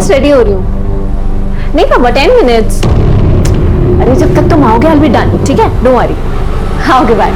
बस रेडी हो रही हूँ। नहीं पापा 10 मिनट्स। अरे जब तक तुम आओगे I'll be done, ठीक है? Don't worry. Okay bye.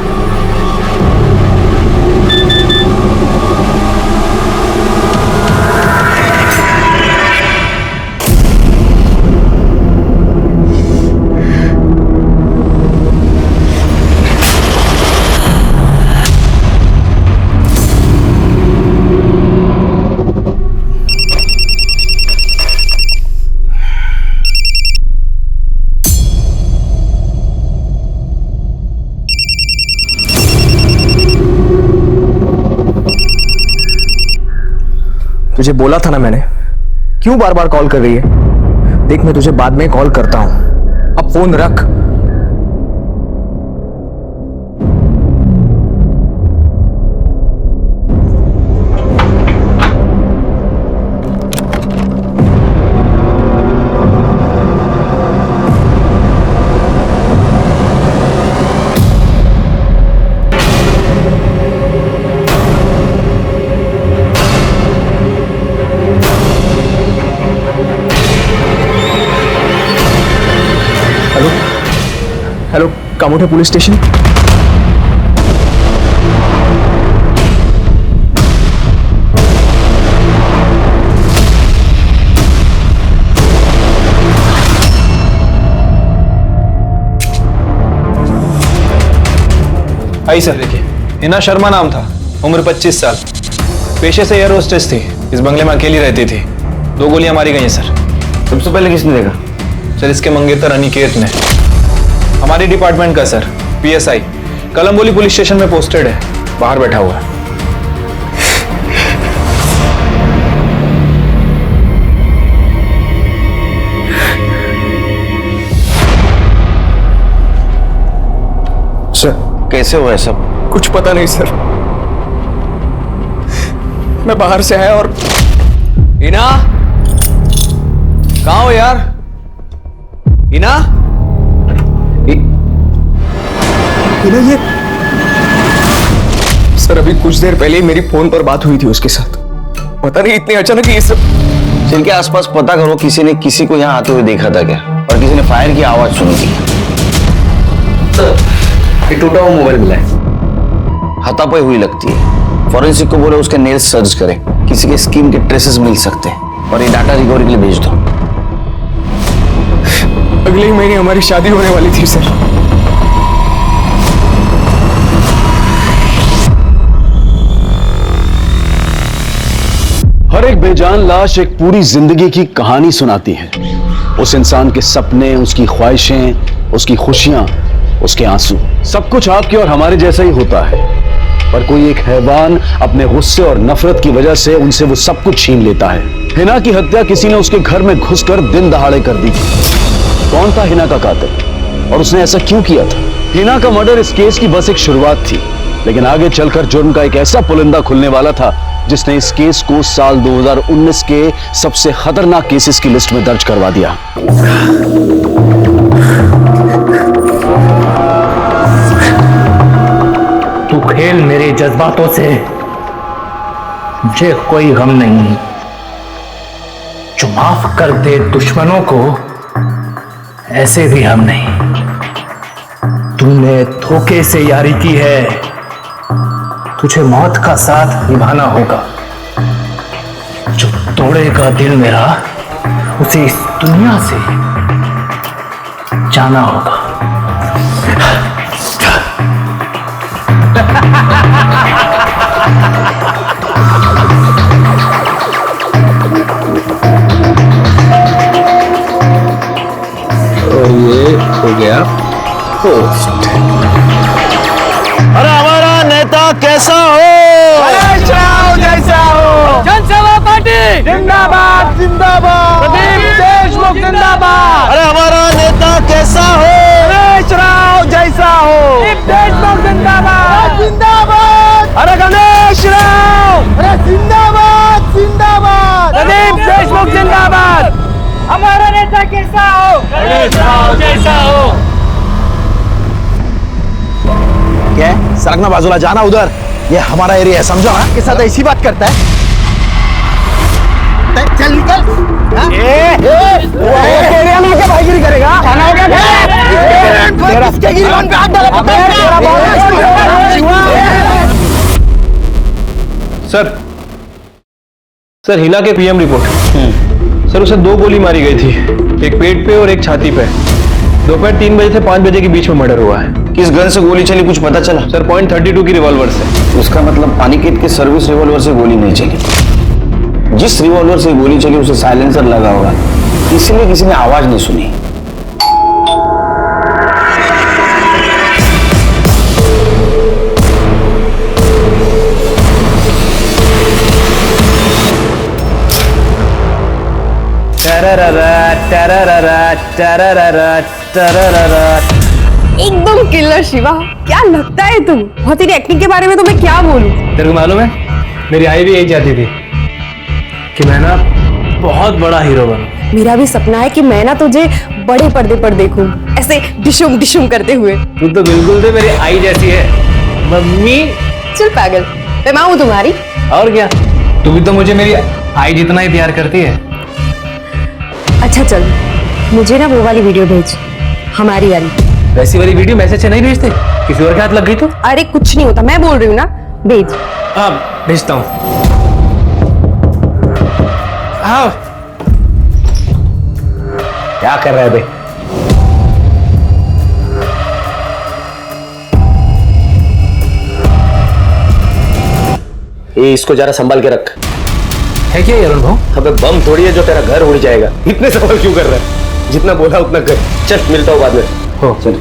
तुझे बोला था ना मैंने, क्यों बार बार कॉल कर रही है? देख मैं तुझे बाद में कॉल करता हूं, अब फोन रख। Hello, Kamothe police station. आई सर, देखिए हिना शर्मा नाम था, उम्र 25 साल, पेशे से एयर होस्टेस थी, इस बंगले में अकेली रहती थी। 2 गोलियां मारी गई हैं सर। सबसे पहले किसने देखा? सर इसके मंगेतर अनिकेत ने, हमारी डिपार्टमेंट का sir, PSI, Kalamboli police station में पोस्टेड है, बाहर बैठा हुआ है। सर कैसे हुआ है सब? कुछ पता नहीं सर, मैं बाहर से आया और हिना, कहाँ हो यार? हिना? हिना ये सर, अभी कुछ देर पहले ही मेरी फोन पर बात हुई थी उसके साथ। पता नहीं इतने अचानक ये सब। इनके आसपास पता करो, किसी ने किसी को यहाँ आते हुए देखा था क्या, और किसी ने फायर की आवाज सुनी थी? ये टूटा हुआ मोबाइल मिला है, हाथापाई हुई लगती है। फॉरेंसिक को बोले उसके नेल्स सर्च करें, किसी के स्किन के ट्रेसेस मिल सकते हैं, और ये डाटा रिकवरी के लिए भेज दो। अगले ही महीने हमारी शादी होने वाली थी सर। हर एक बेजान लाश एक पूरी जिंदगी की कहानी सुनाती है। उस इंसान के सपने, उसकी ख्वाहिशें, उसकी खुशियां, उसके आंसू, सब कुछ आपके और हमारे जैसा ही होता है। पर कोई एक हैवान अपने गुस्से और नफरत की वजह से उनसे वो सब कुछ छीन लेता है। हिना की हत्या किसी ने उसके घर में घुसकर दिन दहाड़े कर दी थी। कौन था हिना का कातिल, और उसने ऐसा क्यों किया था? हिना का मर्डर इस केस की बस एक शुरुआत थी, लेकिन आगे चलकर जुर्म का एक ऐसा पुलिंदा खुलने वाला था जिसने इस केस को साल 2019 के सबसे खतरनाक केसेस की लिस्ट में दर्ज करवा दिया। तू खेल मेरे जज्बातों से, मुझे कोई गम नहीं। जो माफ कर दे दुश्मनों को, ऐसे भी हम नहीं। तूने धोखे से यारी की है, तुझे मौत का साथ निभाना होगा। जो तोड़ेगा दिल मेरा, उसे इस दुनिया से जाना होगा। और ये हो गया पोस्ट। अरे हमारा नेता कैसा हो? जैसा हो। जनसेवा पार्टी जिंदाबाद जिंदाबाद। प्रदीप देशमुख जिंदाबाद। अरे हमारा नेता कैसा हो? गणेश राव जैसा हो। देशमुख जिंदाबाद जिंदाबाद। अरे गणेश राव, अरे जिंदाबाद जिंदाबाद। प्रदीप देशमुख जिंदाबाद। हमारा नेता कैसा हो? गणेश राव जैसा हो। क्या है? सरकना बाजूला, जाना उधर। ये हमारा एरिया है, समझो? हाँ, के साथ ऐसी बात करता है। चल निकल। एरिया में क्या भाईगिरी करेगा? खाना हो गया तेरा गिरबान पे हाथ डाला सर हिना के पीएम रिपोर्ट। सर उसे 2 गोली मारी गई थी, एक पेट पे और एक छाती पे। दोपहर 3 बजे से 5 बजे के बीच में मर्डर हुआ है। किस गन से गोली चली कुछ पता चला? सर .32 की रिवॉल्वर से। उसका मतलब अनिकेत के सर्विस रिवॉल्वर से गोली नहीं चली। जिस रिवॉल्वर से गोली चली उसे साइलेंसर लगा होगा, इसलिए किसी ने आवाज नहीं सुनी। एकदम किलर शिवा, क्या लगता है तुम? और तेरी एक्टिंग के बारे में तो मैं क्या बोलूं? तेरे को मालूम है मेरी आई भी यही चाहती थी कि मैं ना बहुत बड़ा हीरो बनूं। मेरा भी सपना है कि मैं ना तुझे बड़े पर्दे पर देखूं, ऐसे डिशुम डिशुम करते हुए। तू तो बिल्कुल से मेरी आई जैसी है मम्मी। चल पागल, मैं माँ हूँ तुम्हारी। और क्या, तू भी तो मुझे मेरी आई जितना ही प्यार करती है। अच्छा चल, मुझे ना वो वाली वीडियो भेज, हमारी वाली। वैसी वाली वीडियो मैसेज से नहीं भेजते, किसी और के हाथ लग गई तो? अरे कुछ नहीं होता, मैं बोल रही हूँ ना, भेज। हाँ भेजता हूँ। हाँ क्या कर रहा है बे? ये इसको जरा संभाल के रख। है क्या यार भाव? अबे बम थोड़ी है जो तेरा घर उड़ जाएगा। इतने सवाल क्यों कर रहा है? जितना बोला उतना कर। चल मिलता हूँ बाद में। हो चल।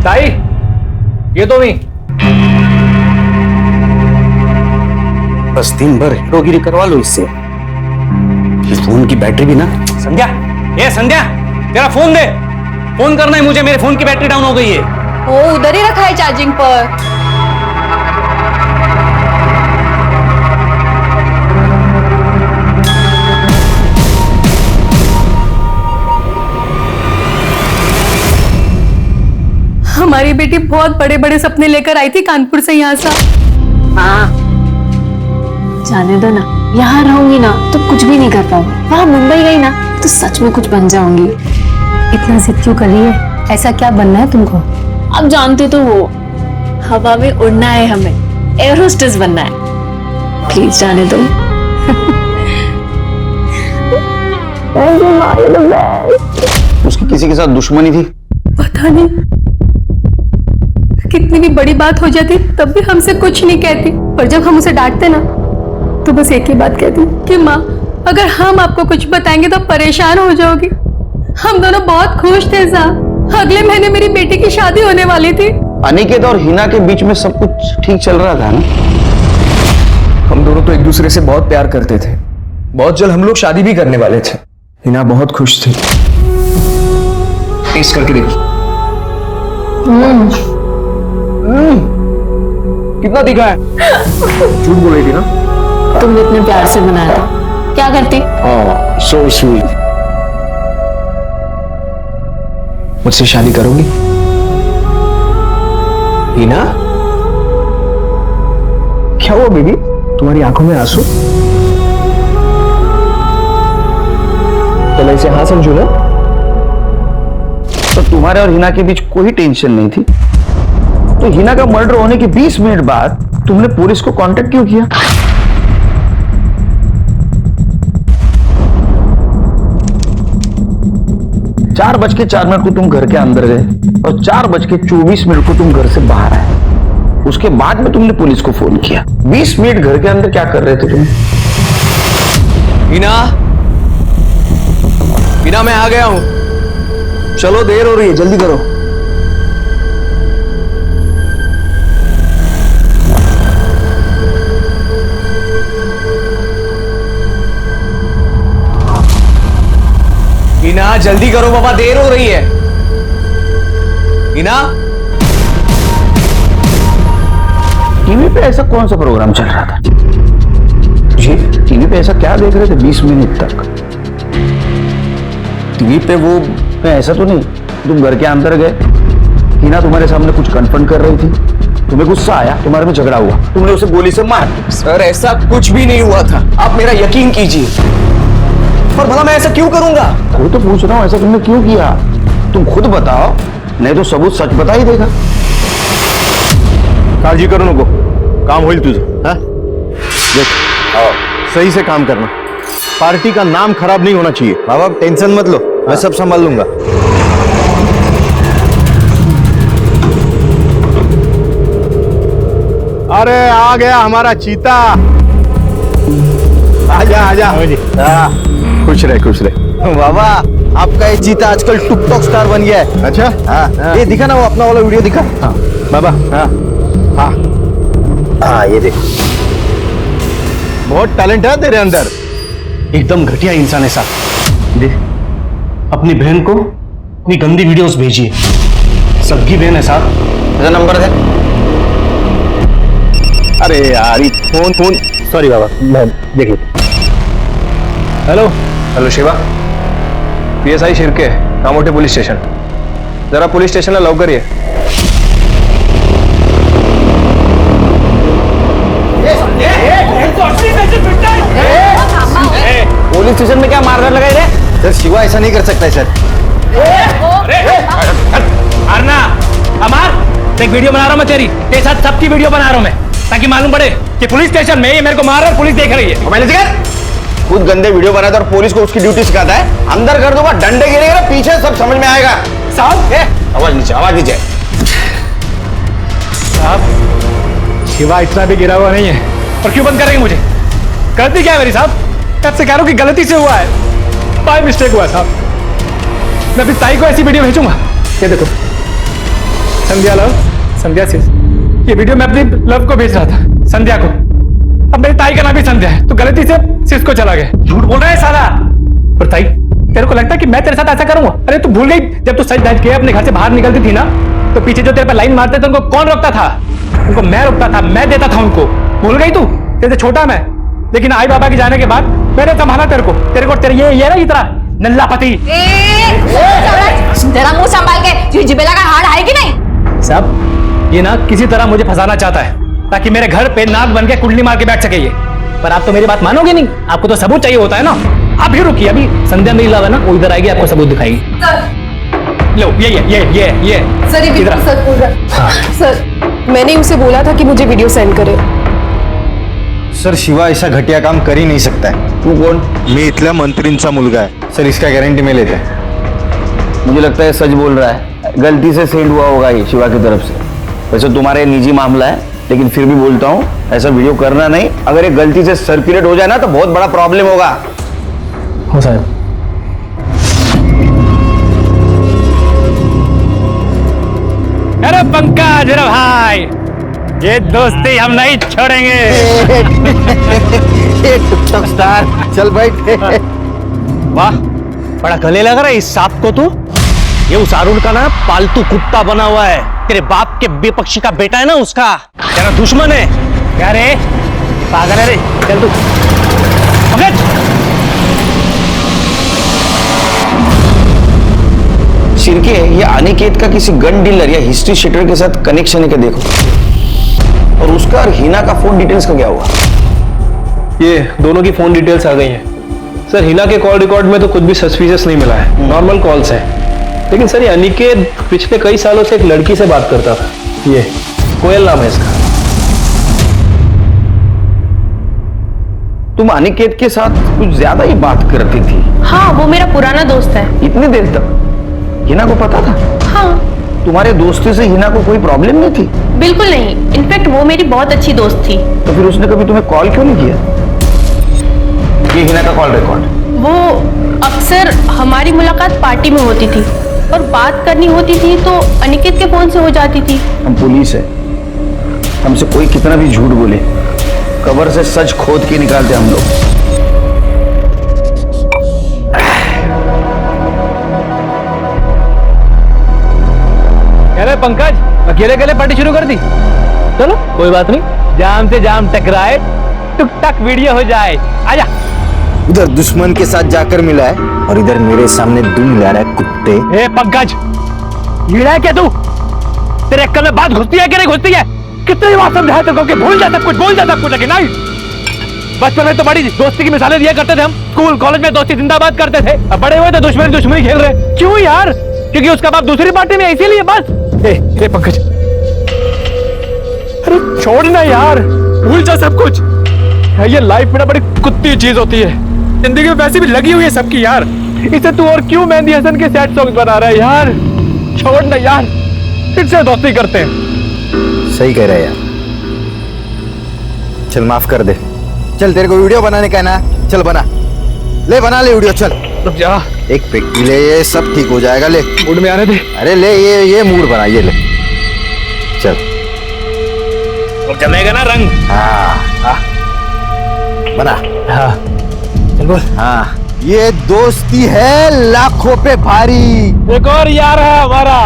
ताई ये तो नहीं, बस दिन भर हीरोगिरी करवा लो इससे। इस फोन की बैटरी भी ना। संध्या, ये संध्या, तेरा फोन दे। फोन करना है मुझे, मेरे फोन की बैटरी डाउन हो गई है। वो उधर ही रखा है चार्जिंग पर। हमारी बेटी बहुत बड़े बड़े सपने लेकर आई थी कानपुर से यहाँ से। हाँ जाने दो ना, यहाँ रहूंगी ना तो कुछ भी नहीं कर पाऊंगी। वहाँ मुंबई गई ना तो सच में कुछ बन जाऊंगी। इतना जिद क्यों कर रही है? ऐसा क्या बनना है तुमको? अब जानते तो हो, हवा में उड़ना है हमें, एयर होस्टेस बनना है। प्लीज जाने दो। उसकी किसी के साथ दुश्मनी थी? पता नहीं, कितनी भी बड़ी बात हो जाती तब भी हमसे कुछ नहीं कहती, पर जब हम उसे डांटते ना तो बस एक ही बात कहती कि माँ अगर हम आपको कुछ बताएंगे तो परेशान हो जाओगी। हम दोनों बहुत खुश थे साहब, अगले महीने मेरी बेटी की शादी होने वाली थी। अनिकेत और हिना के बीच में सब कुछ ठीक चल रहा था ना? हम दोनों तो एक दूसरे से बहुत प्यार करते थे। बहुत जल्द हम लोग शादी भी करने वाले थे। हिना बहुत खुश थी। टेस्ट करके देखो। कितना दिखा है? झूठ बोल रही थी ना? तुमने इतने प्यार से बनाया था, क्या करती? So sweet. मुझसे शादी करोगी हिना? क्या हुआ बेबी, तुम्हारी आंखों में आंसू? तो मैं इसे हाँ समझू ना? तो तुम्हारे और हिना के बीच कोई टेंशन नहीं थी, तो हिना का मर्डर होने के 20 मिनट बाद तुमने पुलिस को कांटेक्ट क्यों किया? चार 4:04 को तुम घर के अंदर गए और 4:24 को तुम घर से बाहर आए। उसके बाद में तुमने पुलिस को फोन किया। 20 मिनट घर के अंदर क्या कर रहे थे तुम? हिना, हिना मैं आ गया हूं। चलो देर हो रही है, जल्दी करो। हिना जल्दी करो बाबा, देर हो रही है। हिना, टीवी पे ऐसा कौन सा प्रोग्राम चल रहा था? जी टीवी पे ऐसा क्या देख रहे थे 20 मिनट तक? टीवी पे वो ऐसा तो नहीं तुम घर के अंदर गए हिना तुम्हारे सामने कुछ कन्फर्म कर रही थी, तुम्हें गुस्सा आया, तुम्हारे में झगड़ा हुआ, तुमने उसे गोली से मार। सर ऐसा कुछ भी नहीं हुआ था, आप मेरा यकीन कीजिए। पर भला मैं ऐसा क्यों करूंगा? कोई तो पूछ रहा हूँ, ऐसा तुमने क्यों किया? तुम खुद बताओ, नहीं तो सबूत सच बता ही देगा। काळजी करू नको, काम होईल तुझं। हाँ? देख, सही से काम करना, पार्टी का नाम खराब नहीं होना चाहिए। बाबा टेंशन मत लो, मैं सब संभाल लूंगा। अरे आ गया हमारा चीता। आजा आजा। खुश रहे खुश रहे। बाबा आपका ये चीता आजकल टिकटॉक स्टार बन गया है। अच्छा हाँ ये दिखा ना, वो अपना वाला वीडियो दिखा। हाँ बाबा। हाँ हाँ हाँ ये देखो, बहुत टैलेंट है तेरे अंदर। एकदम घटिया इंसान है साहब। देख, अपनी बहन को अपनी गंदी वीडियोस भेजिए। सबकी बहन है साहब। मेरा नंबर है। अरे यार ये फोन सॉरी बाबा, मैं देख लेता। Hello hello Shiva, PSI Shirke, Kamothe police station. जरा पुलिस स्टेशनला लवकर ये। पुलिस स्टेशन में क्या मारने लगाए रे? सर शिवा ऐसा नहीं कर सकता है सर। अरना अमार, एक वीडियो बना रहा हूं मैं तेरे साथ सबकी वीडियो बना रहा हूं मैं, ताकि मालूम पड़े कि पुलिस स्टेशन में ये मेरे को मार रहा है, पुलिस देख रही है। मैंने सिखा खुद गंदे वीडियो बनाता और पुलिस को उसकी ड्यूटी सिखाता है। अंदर कर दूंगा, डंडे गिरेगा ना पीछे, सब समझ में आएगा। साहब आवाज नीचे, आवाज नीचे। साहब शिवा इतना भी गिरा हुआ नहीं है, और क्यों बंद करेंगे मुझे? गलती क्या है मेरी साहब? मैं से कह रहा हूं कि गलती से हुआ है, बाय मिस्टेक हुआ है साहब। मैं अपनी ताई को ऐसी वीडियो भेजूंगा। ये देखो, संध्या लव, संध्या सिस, ये वीडियो मैं अपनी लव को भेज रहा था, संध्या को। अब मेरी ताई का नाम भी संध्या है, तो गलती से सिस को चला गया। झूठ बोल रहा है साला। और ताई, तेरे को लगता है कि मैं तेरे साथ ऐसा करूंगा? अरे तू भूल गई, जब तू सच धज के अपने घर से बाहर निकलती थी ना, तो पीछे जो तेरे पर लाइन मारते थे उनको कौन रोकता था? उनको मैं रोकता था, मैं देता था उनको। भूल गई तू? तेरे छोटा मैं, लेकिन आई बाबा के जाने के बाद मैंने संभाला तेरे को तेरे ये ना इतना नल्ला पति। तेरा मुंह संभाल के, जिबेला का हाड़ है कि नहीं? साहब ये ना किसी तरह मुझे फंसाना चाहता है, ताकि मेरे घर पे नाक बन के कुंडली मार के बैठ सके ये। पर आप तो मेरी बात मानोगे नहीं, आपको तो सबूत चाहिए होता है ना। आप भी रुकिए, अभी संध्या मेरी लव है ना, वो इधर आएगी, आपको सबूत दिखाएगी। लो ये सर, ये बिल्कुल सच बोल रहा है। सर मैंने उसे बोला था कि मुझे वीडियो सेंड करे। सर शिवा ऐसा घटिया काम कर ही नहीं सकता है। तू कौन? मी इथल्या मंत्रींचा मुलगा है। सर इसका गारंटी में लेते हैं। मुझे लगता है सच बोल रहा है, गलती से सेंड हुआ होगा ये शिवा की तरफ से। वैसे तुम्हारे निजी मामला है, लेकिन फिर भी बोलता हूँ ऐसा वीडियो करना नहीं। अगर ये गलती से सर्कुलेट हो जाए ना तो बहुत बड़ा प्रॉब्लम होगा। हो साहब। अरे पंकज मेरा भाई, ये दोस्ती हम नहीं छोड़ेंगे। टिकटॉक स्टार, चल बैठ। वाह, बड़ा गले लग रहा है इस सांप को। तू ये उस अरुण का ना पालतू कुत्ता बना हुआ है, तेरे बाप के विपक्षी का बेटा है ना, उसका तेरा दुश्मन है। क्या रे पागल है रे? चल तू पकड़। शिर्के, ये अनिकेत का किसी गन डीलर या हिस्ट्री शीटर के साथ कनेक्शन है क्या देखो। और उसका और हिना का फोन डिटेल्स का क्या हुआ? ये दोनों की फोन डिटेल्स आ गई हैं सर। हिना के कॉल रिकॉर्ड में तो कुछ भी सस्पिशियस नहीं मिला है, नॉर्मल कॉल्स हैं। लेकिन सर ये अनिकेत पिछले कई सालों से एक लड़की से बात करता था, ये कोयल नाम है इसका। तुम अनिकेत के साथ कुछ ज्यादा ही बात करती थी। हाँ, वो मेरा पुराना दोस्त है। इतनी देर तक हिना को पता था? हाँ। तुम्हारे दोस्ती से हिना को कोई प्रॉब्लम नहीं थी? बिल्कुल नहीं, इनफैक्ट वो मेरी बहुत अच्छी दोस्त थी। तो फिर उसने कभी तुम्हें कॉल क्यों नहीं किया? ये हिना का कॉल रिकॉर्ड। वो अक्सर हमारी मुलाकात पार्टी में होती थी, और बात करनी होती थी तो अनिकेत के फोन से हो जाती थी। हम पुलिस है, हमसे कोई कितना भी झूठ बोले, कबर से सच खोद के निकालते हम लोग। अरे पंकज, अकेले अकेले पार्टी शुरू कर दी? चलो कोई बात नहीं, जाम से जाम टकराए, टुक टक वीडियो हो जाए। आजा। उधर दुश्मन के साथ जाकर मिला है और इधर मेरे सामने दुम ला रहा है कुत्ते। ए पंकज, लीड़ा है क्या तू? तेरे अक्कल में बात घुसती है कि नहीं घुसती है? कितनी बार समझाया तेरे को कि भूल जा सब कुछ, भूल जा सब कुछ, लेकिन नहीं। बचपन में तो बड़ी दोस्ती की मिसालें दिया करते थे हम, स्कूल कॉलेज में दोस्ती जिंदाबाद करते थे। अब बड़े हुए तो दुश्मनी खेल रहे। क्यों यार? क्योंकि उसका बाप दूसरी पार्टी में है, इसीलिए बस। ए पंकज, अरे छोड़ना यार, भूल जा सब कुछ। ये लाइफ में ना बड़ी कुत्ती चीज होती है, जिंदगी में वैसे भी लगी हुई है सबकी यार। इसे तू और क्यों मेहंदी हसन के सैड सॉन्ग बना रहा है यार? छोड़ना यार, फिर से दोस्ती करते हैं। सही कह रहा है यार, चल माफ कर दे। चल तेरे को वीडियो बनाने का है ना, चल बना ले, बना ले वीडियो। चल रुक जा, एक पेटी ले, ये सब ठीक हो जाएगा। ले मूड में आने दे। अरे ले, ये मूड बना, ये ले, चल और जमेगा ना रंग। हाँ बना। हाँ चल बोल। हाँ, ये दोस्ती है लाखों पे भारी। एक और यार है हमारा,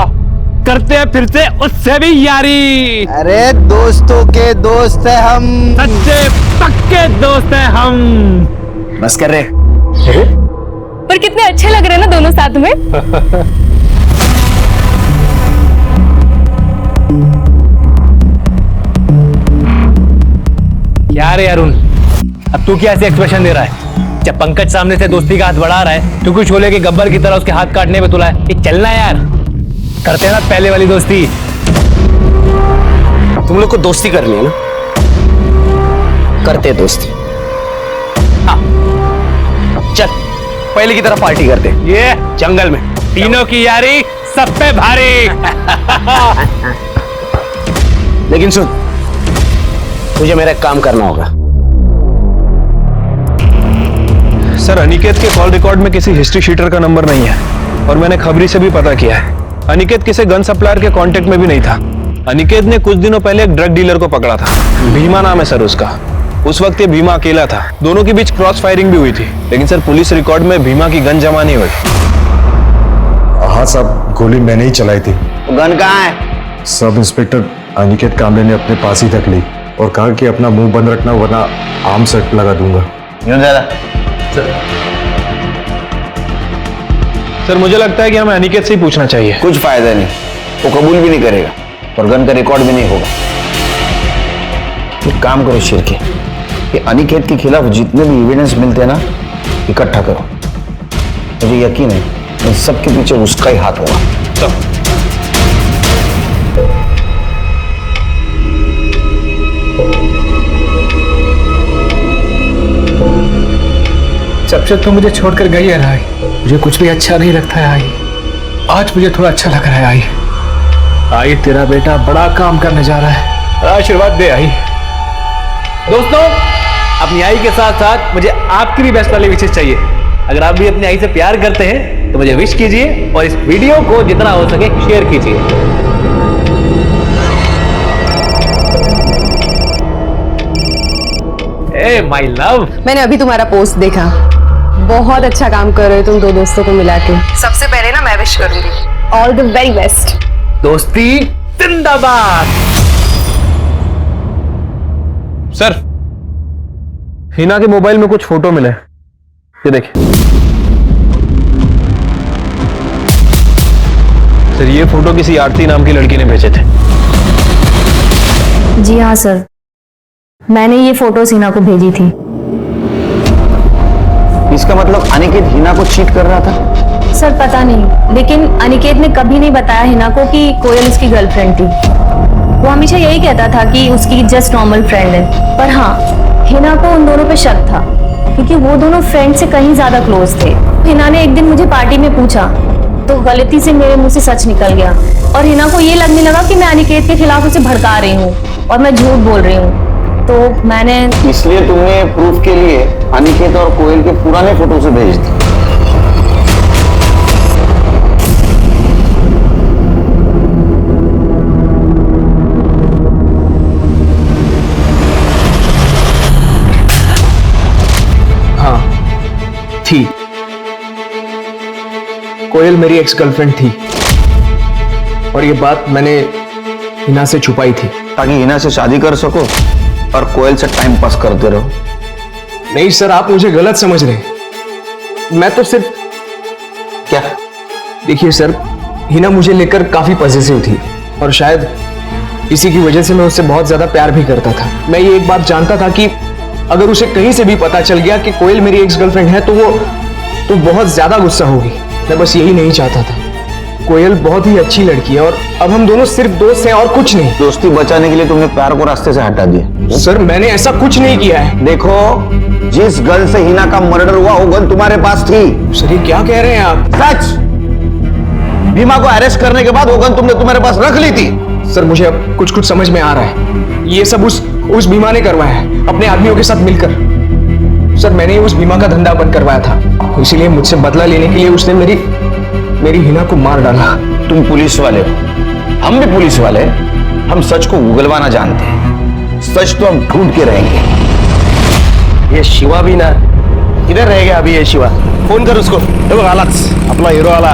करते हैं फिर से उससे भी यारी। अरे दोस्तों के दोस्त है हम, सच्चे पक्के दोस्त हैं हम। बस कर रहे। पर कितने अच्छे लग रहे हैं ना दोनों साथ में। क्या रे अरुण, अब तू क्या ऐसे एक्सप्रेशन दे रहा है? जब पंकज सामने से दोस्ती का हाथ बढ़ा रहा है, तू कुछ छोले के गब्बर की तरह उसके हाथ काटने में तुला है। ये चलना यार, करते हैं ना पहले वाली दोस्ती। तुम लोग को दोस्ती करनी है ना, करते दोस्ती। हाँ चल, पहले की तरह पार्टी करते। ये जंगल में तीनों की यारी सब पे भारी। लेकिन सुन, मुझे मेरा एक काम करना होगा। सर, अनिकेत के कॉल रिकॉर्ड में किसी हिस्ट्री शीटर का नंबर नहीं है, और मैंने खबरी से भी पता किया है। अनिकेत किसी गन सप्लायर के कांटेक्ट में भी नहीं था। अनिकेत ने कुछ दिनों पहले एक ड्रग डीलर को पकड़ा था, भीमा नाम है सर उसका। उस वक्त ये भीमा अकेला था, दोनों के बीच क्रॉस फायरिंग भी हुई थी, लेकिन सर पुलिस रिकॉर्ड में भीमा की गन जमा नहीं हुई। हाँ साहब, गोली मैंने ही चलाई थी। गन कहाँ है? सब इंस्पेक्टर अनिकेत कामले ने अपने पास ही तक ली और कहा कि अपना मुंह बंद रखना वरना आर्म सेट लगा दूंगा। सर मुझे लगता है कि हमें अनिकेत से ही पूछना चाहिए। कुछ फायदा नहीं, वो कबूल भी नहीं करेगा और गन का रिकॉर्ड भी नहीं होगा। एक काम करो शिरके, कि अनिकेत के खिलाफ जितने भी एविडेंस मिलते हैं ना, इकट्ठा करो। मुझे यकीन है इन सब के पीछे उसका ही हाथ होगा। जब से तुम मुझे छोड़कर गई है राई, मुझे कुछ भी अच्छा नहीं लगता है आई। आज मुझे थोड़ा अच्छा लग रहा है आई। आई तेरा बेटा बड़ा काम करने जा रहा है, आशीर्वाद दे आई। दोस्तों, अपनी आई के साथ साथ मुझे आपकी भी बेस्ट वाली विशेष चाहिए। अगर आप भी अपनी आई से प्यार करते हैं तो मुझे विश कीजिए और इस वीडियो को जितना हो सके शेयर कीजिए। ए माय लव, मैंने अभी तुम्हारा पोस्ट देखा, बहुत अच्छा काम कर रहे हो तुम दो दोस्तों को मिला के। सबसे पहले ना मैं विश करूंगी ऑल द वेरी बेस्ट। दोस्ती जिंदाबाद। सर, हिना के मोबाइल में कुछ फोटो मिले, ये देखिए। सर ये फोटो किसी आरती नाम की लड़की ने भेजे थे। जी हाँ सर, मैंने ये फोटो हिना को भेजी थी। इसका मतलब अनिकेत हिना को चीट कर रहा था? सर पता नहीं, लेकिन अनिकेत ने कभी नहीं बताया हिना को कि कोयल उसकी गर्लफ्रेंड थी। वो हमेशा यही कहता था कि उसकी जस्ट नॉर्मल फ्रेंड है। पर हाँ, हिना को उन दोनों पे शक था, क्योंकि वो दोनों फ्रेंड से कहीं ज्यादा क्लोज थे। हिना ने एक दिन मुझे पार्टी में पूछा, तो गलती से मेरे मुंह से सच निकल गया, और हिना को ये लगने लगा कि मैं अनिकेत के खिलाफ उसे भड़का रही हूँ और मैं झूठ बोल रही हूँ। तो मैंने इसलिए तुमने प्रूफ के लिए अनिकेत और कोयल के पुराने फोटो से भेज दी। हाँ थी, कोयल मेरी एक्स गर्लफ्रेंड थी, और ये बात मैंने हिना से छुपाई थी ताकि हिना से शादी कर सको और कोयल से टाइम पास करते रहो। नहीं सर, आप मुझे गलत समझ रहे हैं। मैं तो सिर्फ क्या, देखिए सर, हिना मुझे लेकर काफी पॉजिटिव थी, और शायद इसी की वजह से मैं उससे बहुत ज्यादा प्यार भी करता था। मैं ये एक बात जानता था कि अगर उसे कहीं से भी पता चल गया कि कोयल मेरी एक्स गर्लफ्रेंड है तो वो बहुत ज्यादा गुस्सा होगी। मैं बस यही नहीं चाहता था। कोयल बहुत ही अच्छी लड़की है और अब हम दोनों सिर्फ दोस्त हैं और कुछ नहीं। दोस्ती बचाने के लिए तुमने प्यार को रास्ते से हटा दिया। सर मैंने ऐसा कुछ नहीं किया है। देखो, जिस गन से हिना का मर्डर हुआ वो गन तुम्हारे पास थी। सर ये क्या कह रहे हैं आप? सच। भीमा को अरेस्ट करने के बाद वो गन तुमने तुम्हारे पास रख ली थी। सर मुझे अब कुछ कुछ समझ में आ रहा है। ये सब उस भीमा ने करवाया है अपने आदमियों के साथ मिलकर। सर मैंने उस भीमा का धंधा बंद करवाया था, इसीलिए मुझसे बदला लेने के लिए उसने मेरी हिना को मार डाला। तुम पुलिस वाले हो, हम भी पुलिस वाले। हम सच को उगलवाना जानते हैं। सच तो हम ढूंढ के रहेंगे। ये शिवा भी ना इधर रह गया अभी। ये शिवा, फोन कर उसको। देखो हालत अपना हीरो वाला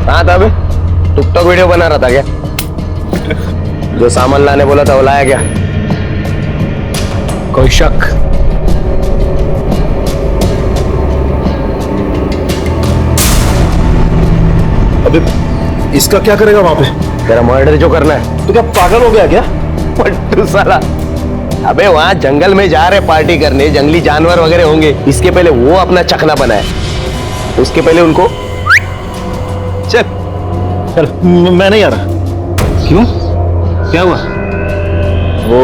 कहाँ था अभी? टिकटॉक वीडियो बना रहा था क्या? जो सामान लाने बोला था वो लाया क्या? कोई शक? अबे इसका क्या करेगा वहां पे? तेरा मर्डर जो करना है। तो क्या पागल हो गया क्या? पट्टू साला, अबे वहां जंगल में जा रहे पार्टी करने, जंगली जानवर वगैरह होंगे। इसके पहले वो अपना चखना बनाए, उसके पहले उनको चल चल। मैं नहीं आ रहा। क्यों? क्या हुआ? वो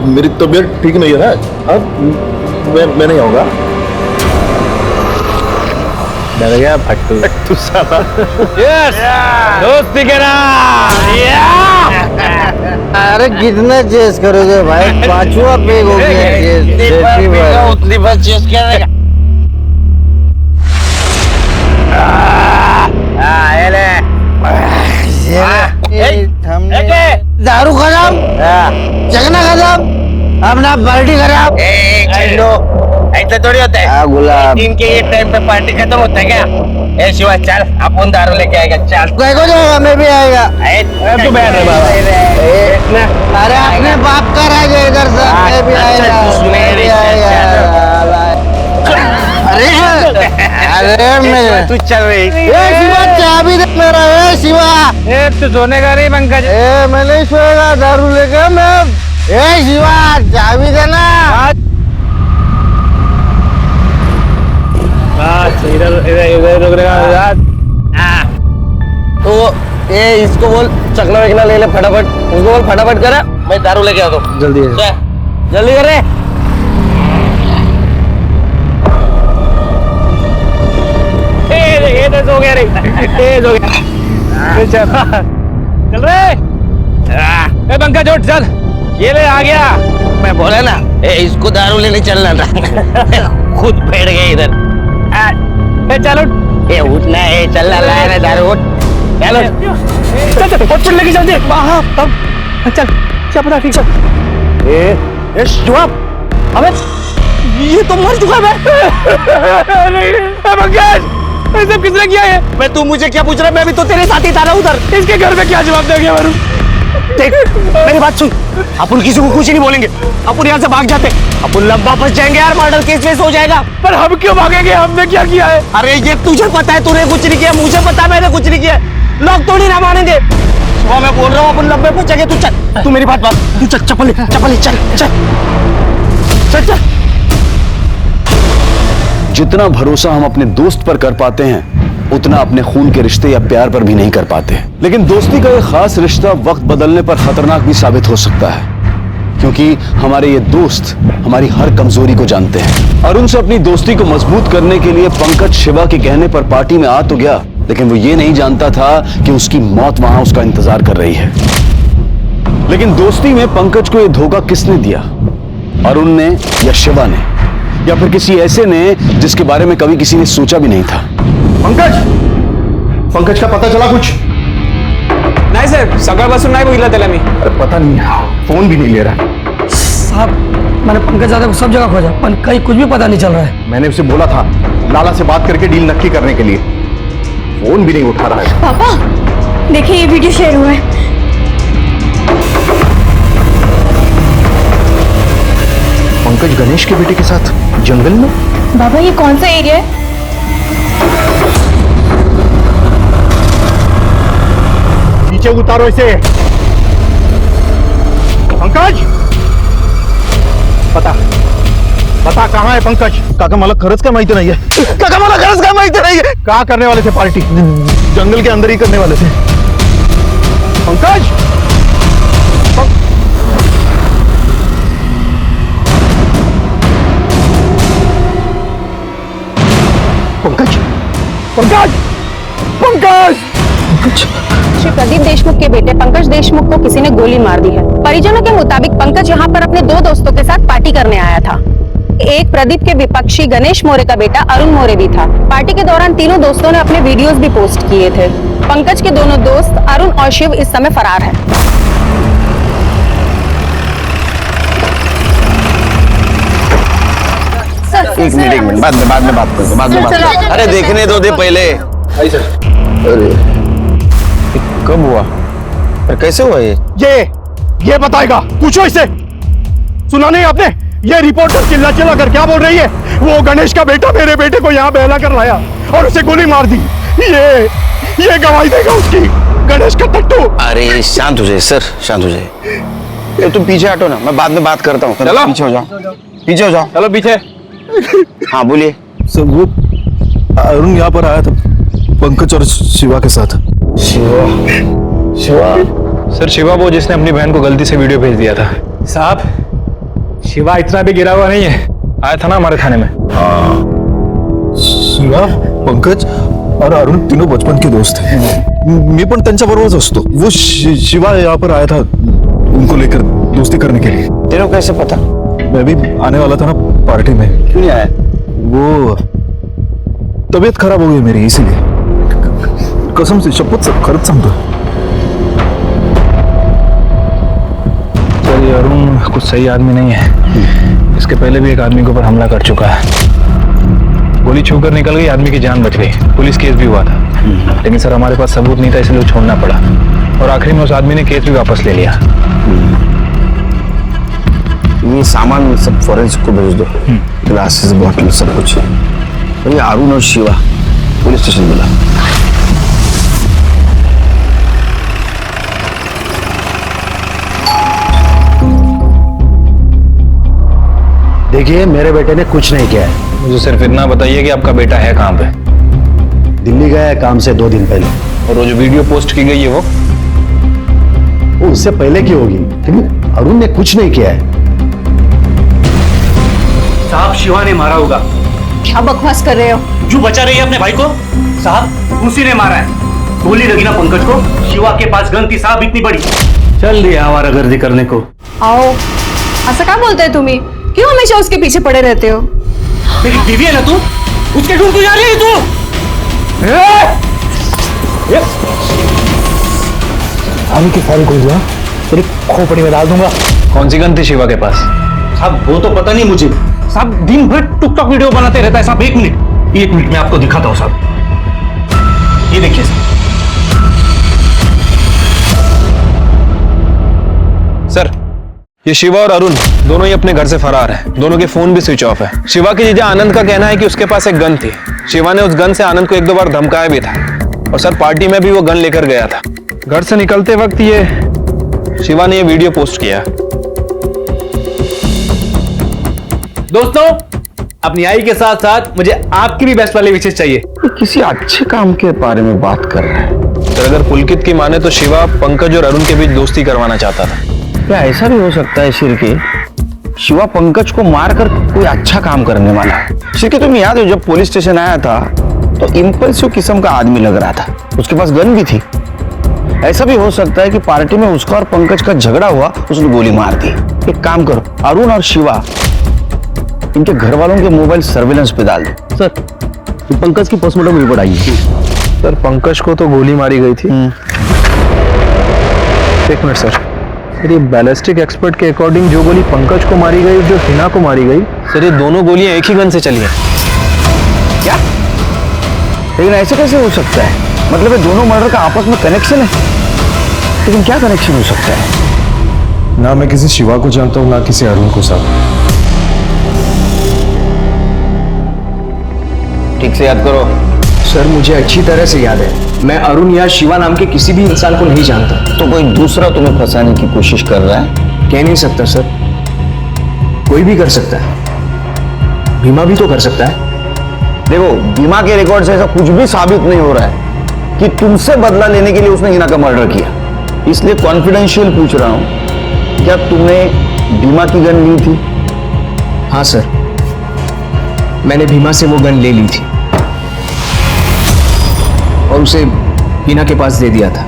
मेरी तबीयत ठीक नहीं है ना। अब मैं नहीं आऊंगा। डर गया फट्टू साला। यस, दोस्ती के नाम। अरे कितना चेस करोगे भाई? पांचवा पेग हो गया। उतनी बार चेस करेगा। दारू खराब, चखना खराब, अपना पार्टी खराब। ऐसा थोड़ी होता है। गुलाब दिन के ये टाइम पे पार्टी खत्म होता है क्या? ए शिवा चल, अपन दारू लेके आएगा। चल को जाएगा, मैं भी आएगा। तू बैठ रहे बाबा। अरे अपने बाप का राज है इधर से। मैं भी आएगा, मैं भी आएगा। अरे मैं तू चल रही। शिवा चाबी दे मेरा। शिवा तू सोने का नहीं पंकज। मैं नहीं सोएगा, दारू लेकर मैं। शिवा चाबी देना। तो ये इसको बोल चकना वकना ले ले फटाफट। उसको बोल फटाफट करे, मैं दारू लेके आता हूँ। जल्दी जल्दी करे। ये तेज हो गया रे, तेज हो गया। चल रे पंकज उठ चल। ये ले आ गया। मैं बोला ना इसको दारू लेने चलना था। खुद बैठ गए इधर। चल उठ। ये उठना है, चल रहा है दारू। उठ चलो, चल चल लेके चल दे। चल क्या पता ठीक है। जवाब अबे ये तो मर चुका है। पंकज ऐसा किसने किया है? मैं, तू मुझे क्या पूछ रहा है? मैं भी तो तेरे साथ ही था ना उधर। इसके घर में क्या जवाब देंगे मारू? देख मेरी बात सुन, अपन किसी को कुछ नहीं बोलेंगे। अपन यहाँ से भाग जाते, अपन लंबा फंस जाएंगे यार। मर्डर केस हो जाएगा। पर हम क्यों भागेंगे? हमने क्या किया है? अरे ये तुझे पता है, तूने कुछ नहीं किया। मुझे पता है मैंने कुछ नहीं किया। लोग थोड़ी ना मानेंगे। सुबह मैं बोल रहा हूँ अपन लंबे पहुंचेंगे। तू चल, तू मेरी बात तू चल, चप्पल चल चल चल चल। जितना भरोसा हम अपने दोस्त पर कर पाते हैं उतना अपने खून के रिश्ते या प्यार पर भी नहीं कर पाते। लेकिन दोस्ती का एक खास रिश्ता वक्त बदलने पर खतरनाक भी साबित हो सकता है, क्योंकि हमारे ये दोस्त हमारी हर कमजोरी को जानते हैं। और उनसे अपनी दोस्ती को मजबूत करने के लिए पंकज शिवा के कहने पर पार्टी में आ तो गया, लेकिन वो ये नहीं जानता था कि उसकी मौत वहां उसका इंतजार कर रही है। लेकिन दोस्ती में पंकज को यह धोखा किसने दिया? अरुण ने या शिवा ने, या फिर किसी ऐसे ने जिसके बारे में कभी किसी ने सोचा भी नहीं था? पंकज का पता चला कुछ? नाही साहेब, सकाळपासून नाही बघितलं त्याला मी. अरे पता नहीं, फोन भी नहीं ले रहा साहब. मैंने पंकज दादा को सब जगह खोजा पर कहीं कुछ भी पता नहीं चल रहा है. मैंने उसे बोला था लाला से बात करके डील नक्की करने के लिए, फोन भी नहीं उठा रहा है. पापा देखिए ये वीडियो शेयर हुआ है. पंकज गणेश के बेटे के साथ जंगल में. बाबा ये कौन सा एरिया है? नीचे उतारो इसे। पंकज, बता कहाँ है पंकज? काका मला खरंच काय माहिती नाहीये। काका मला खरंच काय माहिती नाहीये। क्या करने वाले थे पार्टी? जंगल के अंदर ही करने वाले थे। पंकज, पंकज, पंकज, पंकज, श्री प्रदीप देशमुख के बेटे पंकज देशमुख को किसी ने गोली मार दी है। परिजनों के मुताबिक पंकज यहाँ पर अपने 2 दोस्तों के साथ पार्टी करने आया था। एक प्रदीप के विपक्षी गणेश मौर्य का बेटा अरुण मौर्य भी था। पार्टी के दौरान तीनों दोस्तों ने अपने वीडियोस भी पोस्ट किए थे। पंकज के दोनों दोस्त अरुण और शिव इस समय फरार हैं। एक मिनट बाद में बात करो। अरे देखने दो दे पहले। अरे कब हुआ? अरे कैसे हुआ ये बताएगा, पूछो इसे। सुना नहीं आपने? ये रिपोर्टर चिल्ला कर क्या बोल रही है? वो गणेश का बेटा मेरे बेटे को यहाँ बहला कर लाया और उसे गोली मार दी। ये गवाही देगा उसकी, गणेश का टट्टू। अरे शांत हो जाए सर, शांत हो जाए। तुम पीछे हटो ना, मैं बाद में बात करता हूँ। चलो पीछे हो जाओ, पीछे हो जाओ। चलो पीछे। हाँ बोलिए सर। वो अरुण यहाँ पर आया था पंकज और शिवा के साथ। शिवा सर, शिवा वो जिसने अपनी बहन को गलती से वीडियो भेज दिया था। साहब, शिवा इतना भी गिरा हुआ नहीं है, आया था ना हमारे थाने में। शिवा, पंकज और अरुण तीनों बचपन के दोस्त हैं। मी पण त्यांच्याबरोबरच असतो। वो शिवा यहाँ पर आया था उनको लेकर दोस्ती करने के लिए। तेरे को कैसे पता? मैं भी आने वाला था ना पार्टी में। क्यों नहीं आया? वो तबीयत खराब हो गई मेरी, इसीलिए। कसम से, शपथ से, खरंच सांगतो। चलिए, अरुण कुछ सही आदमी नहीं है। इसके पहले भी एक आदमी के ऊपर हमला कर चुका है। गोली छूकर निकल गई, आदमी की जान बच गई। पुलिस केस भी हुआ था, लेकिन सर हमारे पास सबूत नहीं था, इसलिए छोड़ना पड़ा। और आखिरी में उस आदमी ने केस भी वापस ले लिया। ये सामान सब फॉरेंसिक को भेज दो, ग्लासेस, बॉटल, सब कुछ। ये अरुण और शिवा पुलिस स्टेशन बुला। देखिए, मेरे बेटे ने कुछ नहीं किया है। मुझे सिर्फ इतना बताइए कि आपका बेटा है कहाँ पे? दिल्ली गया है काम से 2 दिन पहले। और वो जो वीडियो पोस्ट की गई है वो उससे पहले की होगी, लेकिन अरुण ने कुछ नहीं किया है। साहब, शिवा ने मारा होगा। क्या बकवास कर रहे हो? क्यों बचा रही है अपने भाई को? साहब, उसी ने मारा है। गोली लगी ना पंकज को। शिवा के पास गन थी साहब, इतनी बड़ी। चल दिया आवारागर्दी करने को। आओ, ऐसा क्या बोलते हैं तुम्ही? क्यों हमेशा उसके पीछे पड़े रहते हो? मेरी बीवी है ना तू, उसके ढूंढ तू जा रही है तू। हम की फाइल खोल दिया, तेरी खोपड़ी में डाल दूंगा। कौन सी गन थी शिवा के पास? साहब वो तो पता नहीं मुझे। साहब दिन भर टिकटॉक वीडियो बनाते रहता है साहब। 1 मिनट में आपको दिखाता हूँ साहब। ये देखिए सर, ये शिवा और अरुण दोनों ही अपने घर से फरार हैं। दोनों के फोन भी स्विच ऑफ है। शिवा के जीजा आनंद का कहना है कि उसके पास एक गन थी। शिवा ने उस गन से आनंद को 1-2 बार धमकाया भी था। और सर पार्टी में भी वो गन लेकर गया था। घर से निकलते वक्त ये शिवा ने ये वीडियो पोस्ट किया। दोस्तों, अपनी आई के साथ साथ मुझे आपकी भी बेस्ट वाली विशेष चाहिए। किसी अच्छे काम के बारे में बात कर रहे हैं। सर अगर पुलकित की माने तो शिवा पंकज और अरुण के बीच दोस्ती करवाना चाहता था। क्या ऐसा भी हो सकता है शिरके, शिवा पंकज को मारकर कोई अच्छा काम करने वाला है? शिरके तुम्हें याद हो जब पुलिस स्टेशन आया था तो इम्पल्सिव किस्म का आदमी लग रहा था, उसके पास गन भी थी। ऐसा भी हो सकता है कि पार्टी में उसका और पंकज का झगड़ा हुआ, उसने गोली मार दी। एक काम करो, अरुण और शिवा इनके घर वालों के मोबाइल सर्विलेंस पे डाल दो। सर, पंकज की पोस्टमार्टम रिपोर्ट आई है। सर पंकज को तो गोली मारी गई थी। एक मिनट सर, ये बैलिस्टिक एक्सपर्ट के अकॉर्डिंग जो गोली पंकज को मारी गई, जो हिना को मारी गई, सर ये दोनों गोलियां एक ही गन से चली हैं। क्या? लेकिन ऐसे कैसे हो सकता है? मतलब ये दोनों मर्डर का आपस में कनेक्शन है, लेकिन क्या कनेक्शन हो सकता है? ना मैं किसी शिवा को जानता हूँ, ना किसी अरुण को। साहब ठीक से याद करो। सर मुझे अच्छी तरह से याद है, मैं अरुण या शिवा नाम के किसी भी इंसान को नहीं जानता। तो कोई दूसरा तुम्हें फंसाने की कोशिश कर रहा है? कह नहीं सकता सर, कोई भी कर सकता है, भीमा भी तो कर सकता है। देखो, भीमा के रिकॉर्ड से ऐसा कुछ भी साबित नहीं हो रहा है कि तुमसे बदला लेने के लिए उसने हिना का मर्डर किया। इसलिए कॉन्फिडेंशियल पूछ रहा हूं, क्या तुमने भीमा की गन ली थी? हाँ सर, मैंने भीमा से वो गन ले ली थी और उसे हिना के पास दे दिया था।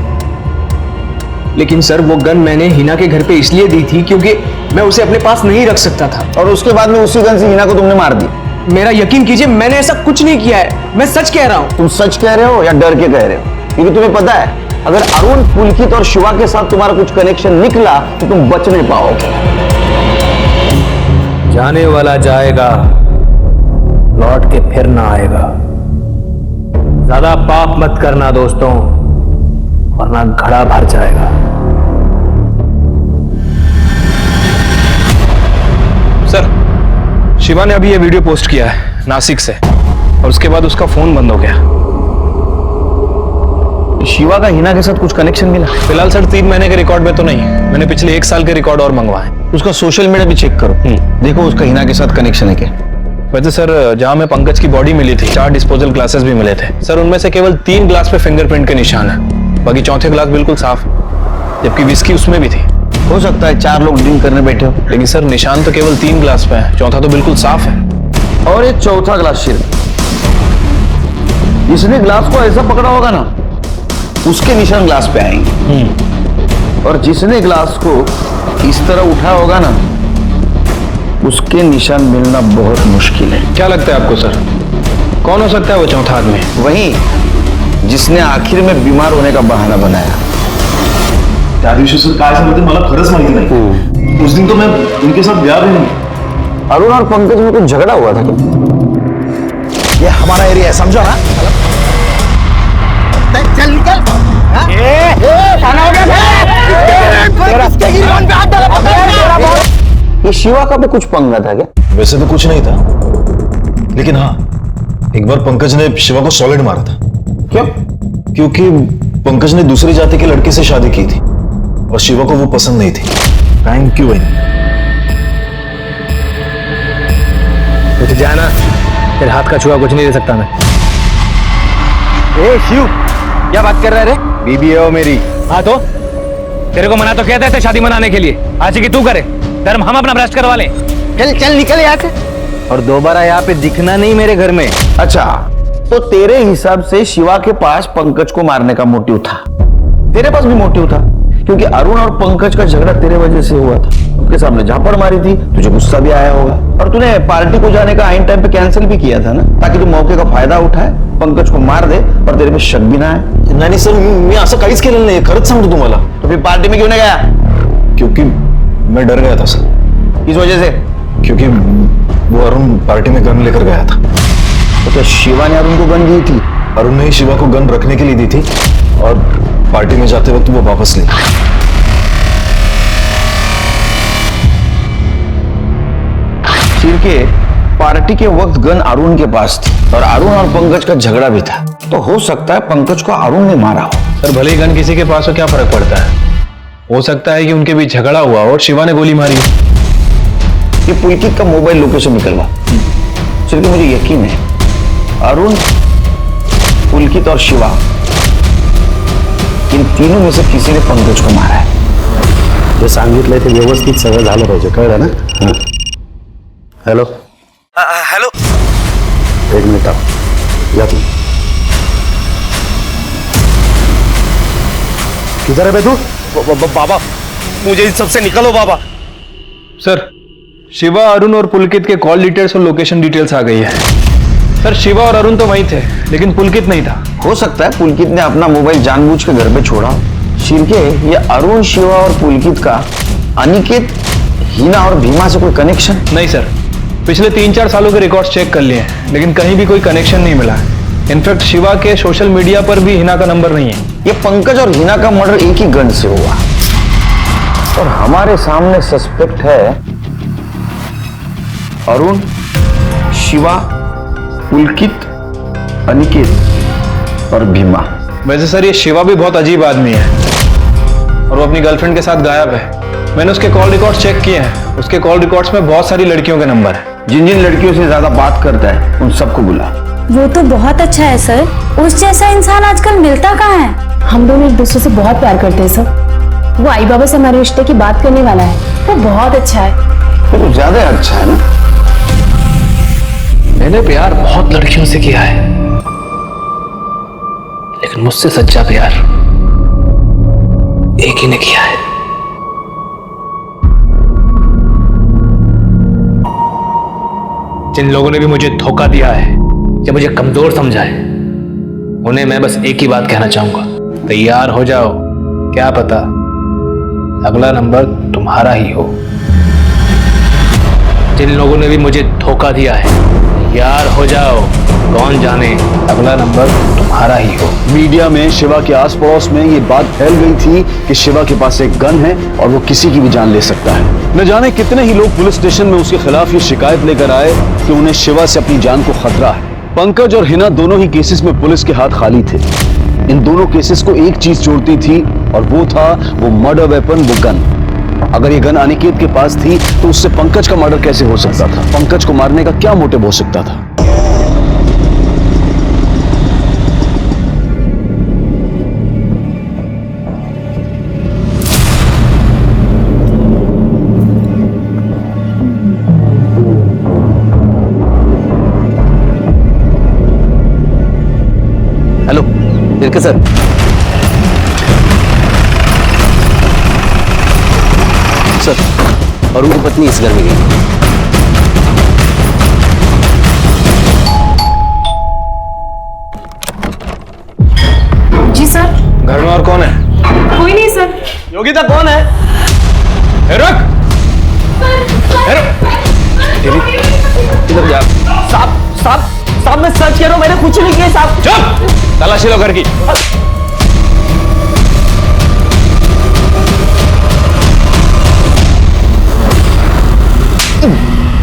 लेकिन सर वो गन मैंने हिना के घर पे इसलिए दी थी क्योंकि मैं उसे अपने पास नहीं रख सकता था। और उसके बाद में उसी गन से हिना को तुमने मार दी? मेरा यकीन कीजिए, मैंने ऐसा कुछ नहीं किया है, मैं सच कह रहा हूं। तुम सच कह रहे हो या डर के कह रहे हो? क्योंकि तुम्हें पता है, अगर अरुण, पुलकित और शिवा के साथ तुम्हारा कुछ कनेक्शन निकला तो तुम बच नहीं पाओगे। जाने वाला जाएगा, लौट के फिर ना आएगा। ज्यादा पाप मत करना दोस्तों, वरना घड़ा भर जाएगा। सर, शिवा ने अभी ये वीडियो पोस्ट किया है नासिक से, और उसके बाद उसका फोन बंद हो गया। शिवा का हिना के साथ कुछ कनेक्शन मिला? फिलहाल सर 3 महीने के रिकॉर्ड में तो नहीं, मैंने पिछले 1 साल के रिकॉर्ड और मंगवाए। उसका सोशल मीडिया भी चेक करो, देखो उसका हिना के साथ कनेक्शन है क्या। वैसे सर, जहां में पंकज की बॉडी मिली थी, 4 डिस्पोजल ग्लासेस भी मिले थे सर। उनमें से केवल 3 ग्लास पे फिंगरप्रिंट के निशान है, बाकी चौथे ग्लास बिल्कुल साफ, जबकि विस्की उसमें भी थी। हो सकता है 4 लोग ड्रिंक करने बैठे हो। लेकिन सर निशान तो केवल 3 ग्लास पे है, चौथा तो बिल्कुल साफ है। और एक चौथा ग्लास शिर, जिसने ग्लास को ऐसा पकड़ा होगा ना, उसके निशान ग्लास पे आएंगे। और जिसने ग्लास को इस तरह उठाया होगा ना, उसके निशान मिलना बहुत मुश्किल है। क्या लगता है आपको सर, कौन हो सकता है वो चौथा आदमी? वही जिसने आखिर में बीमार होने का बहाना बनाया। त्या दिवशी सर काय झालं ते मला खरंच माहिती नाही। उस दिन तो मैं उनके साथ गया भी नहीं। अरुण और पंकज में कुछ झगड़ा हुआ था क्या? ये हमारा एरिया है, समझो ना? चल निकल। खाना हो गया। ये शिवा का भी कुछ पंगा था क्या? वैसे तो कुछ नहीं था, लेकिन हाँ, एक बार पंकज ने शिवा को सॉलिड मारा था। क्यों? क्योंकि पंकज ने दूसरी जाति के लड़के से शादी की थी और शिवा को वो पसंद नहीं थी। थैंक यू भाई। कुछ जाना, तेरे हाथ का छुआ कुछ नहीं दे सकता मैं। ए शिव, क्या बात कर रहा है रे? बीबी है वो मेरी। हाँ तो तेरे को मना तो कहते थे शादी मनाने के लिए, आज की तू करे, धर्म हम अपना भ्रष्ट करवा लें। चल चल निकल यहाँ से, और दोबारा यहाँ पे दिखना नहीं मेरे घर में। अच्छा, तो तेरे हिसाब से शिवा के पास पंकज को मारने का मोटिव था, तेरे पास भी मोटिव था, क्योंकि अरुण और पंकज का झगड़ा तेरे वजह से हुआ था। उनके सामने झापड़ मारी थी, तुझे गुस्सा भी आया होगा, और तूने पार्टी को जाने का आइन टाइम पे कैंसिल भी किया था ना, ताकि तू मौके का फायदा उठाए, पंकज को मार दे और तेरे में शक भी ना आए। नाही सर, मी असं काहीच केलेलं नाही, खरंच सांगतो तुम्हाला। तो फिर पार्टी में क्यों नहीं गया? क्योंकि मैं डर गया था सर। किस वजह से? क्योंकि वो अरुण पार्टी में गन लेकर गया था। तो क्या शिवा ने अरुण को गन दी थी? अरुण ने ही शिवा को गन रखने के लिए दी थी और पार्टी में जाते वक्त वो वापस ली। के पार्टी के वक्त गन अरुण के पास थी और अरुण और पंकज का झगड़ा भी था, तो हो सकता है पंकज को अरुण ने मारा हो। सर भले ही गन किसी के पास हो, क्या फर्क पड़ता है? हो सकता है कि उनके बीच झगड़ा हुआ और शिवा ने गोली मारी। ये पुलकित का मोबाइल लोकेशन निकलवा, सिर्फ मुझे यकीन है अरुण, पुलकित और शिवा, इन तीनों में से किसी ने पंकज को मारा है। जे सांगितलंय ते व्यवस्थित सगळं झालं पाहिजे, कळलं ना? हेलो हेलो, एक मिनट आओ, या तुम किधर है बे तू? बाबा मुझे इन सबसे निकलो बाबा। सर शिवा, अरुण और पुलकित के कॉल डिटेल्स और लोकेशन डिटेल्स आ गई है। सर शिवा और अरुण तो वहीं थे, लेकिन पुलकित नहीं था। हो सकता है पुलकित ने अपना मोबाइल जानबूझ के घर पे छोड़ा। शिरके, ये अरुण, शिवा और पुलकित का अनिकेत, हिना और भीमा से कोई कनेक्शन? नहीं सर, पिछले 3-4 सालों के रिकॉर्ड्स चेक कर लिए, लेकिन कहीं भी कोई कनेक्शन नहीं मिला। इनफैक्ट शिवा के सोशल मीडिया पर भी हिना का नंबर नहीं है। ये पंकज और हिना का मर्डर एक ही गन से हुआ और हमारे सामने सस्पेक्ट है अरुण, शिवा, पुलकित, अनिकेत और भीमा। वैसे सर ये शिवा भी बहुत अजीब आदमी है और वो अपनी गर्लफ्रेंड के साथ गायब है। मैंने उसके कॉल रिकॉर्ड्स चेक किए हैं, उसके कॉल रिकॉर्ड्स में बहुत सारी लड़कियों के नंबर है। जिन जिन लड़कियों से ज्यादा बात करता है उन सबको बुला। वो तो बहुत अच्छा है सर, उस जैसा इंसान आजकल मिलता कहाँ है। हम दोनों एक दूसरे से बहुत प्यार करते हैं सर। वो आई बाबा से हमारे रिश्ते की बात करने वाला है, वो बहुत अच्छा है। तो ज्यादा अच्छा है ना। मैंने प्यार बहुत लड़कियों से किया है, लेकिन मुझसे सच्चा प्यार एक ही ने किया है। जिन लोगों ने भी मुझे धोखा दिया है या मुझे कमजोर समझा है, उन्हें मैं बस एक ही बात कहना चाहूंगा, तैयार हो जाओ, क्या पता अगला नंबर तुम्हारा ही हो। जिन लोगों ने भी मुझे धोखा दिया है, यार हो जाओ, कौन जाने अगला नंबर तुम्हारा ही हो। मीडिया में शिवा के आस पड़ोस में ये बात फैल गई थी कि शिवा के पास एक गन है और वो किसी की भी जान ले सकता है। न जाने कितने ही लोग पुलिस स्टेशन में उसके खिलाफ ये शिकायत लेकर आए कि उन्हें शिवा से अपनी जान को खतरा है। पंकज और हिना दोनों ही केसेस में पुलिस के हाथ खाली थे। इन दोनों केसेस को एक चीज जोड़ती थी और वो था वो मर्डर वेपन, वो गन। अगर ये गन अनिकेत के पास थी तो उससे पंकज का मर्डर कैसे हो सकता था? पंकज को मारने का क्या मोटिव हो सकता था? हेलो दिलके सर, सर और उनकी पत्नी इस घर में गई। जी सर। घर में और कौन है? कोई नहीं सर। योगिता कौन है? रुक। इधर जा। साहब मैं सच कह रहा हूं, मैंने कुछ नहीं किया साहब। चुप, तलाशी लो घर की।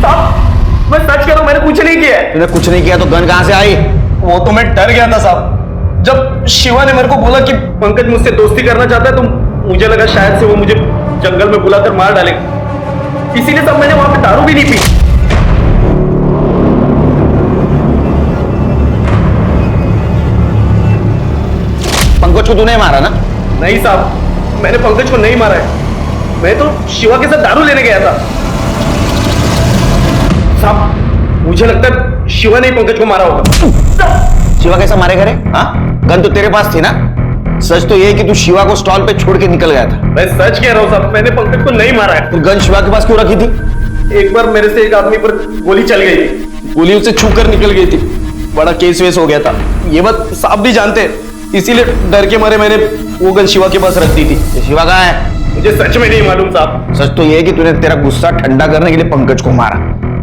साहब मैं सच कह रहा हूं, मैंने कुछ नहीं किया है। तूने कुछ नहीं किया तो गन कहां से आई? वो तो मैं डर गया था साहब। जब शिवा ने मेरे को बोला कि पंकज मुझसे दोस्ती करना चाहता है, तो मुझे लगा शायद से वो मुझे जंगल में बुलाकर मार डालेगा, इसीलिए सब मैंने वहां पे दारू भी नहीं पी। पंकज को तूने मारा ना? नहीं साहब, मैंने पंकज को नहीं मारा है, मैं तो शिवा के साथ दारू लेने गया था। साहब मुझे लगता है शिवा ने पंकज को मारा होगा। शिवा कैसा मारेगा रे? हाँ, गन तो तेरे पास थी ना? सच तो ये है कि तू शिवा को स्टॉल पे छोड़ के निकल गया था। मैं सच कह रहा हूँ साहब, मैंने पंकज को नहीं मारा है। तो गन शिवा के पास क्यों रखी थी? एक बार मेरे से एक आदमी पर गोली चल गई थी, गोली उससे छू कर निकल गई थी, बड़ा केस वेस हो गया था। ये बात साहब भी जानते हैं, इसीलिए डर के मारे मैंने वो गन शिवा के पास रख दी थी। शिवा कहाँ है? मुझे सच में नहीं मालूम साहब। सच तो ये है कि तूने तेरा गुस्सा ठंडा करने के लिए पंकज को मारा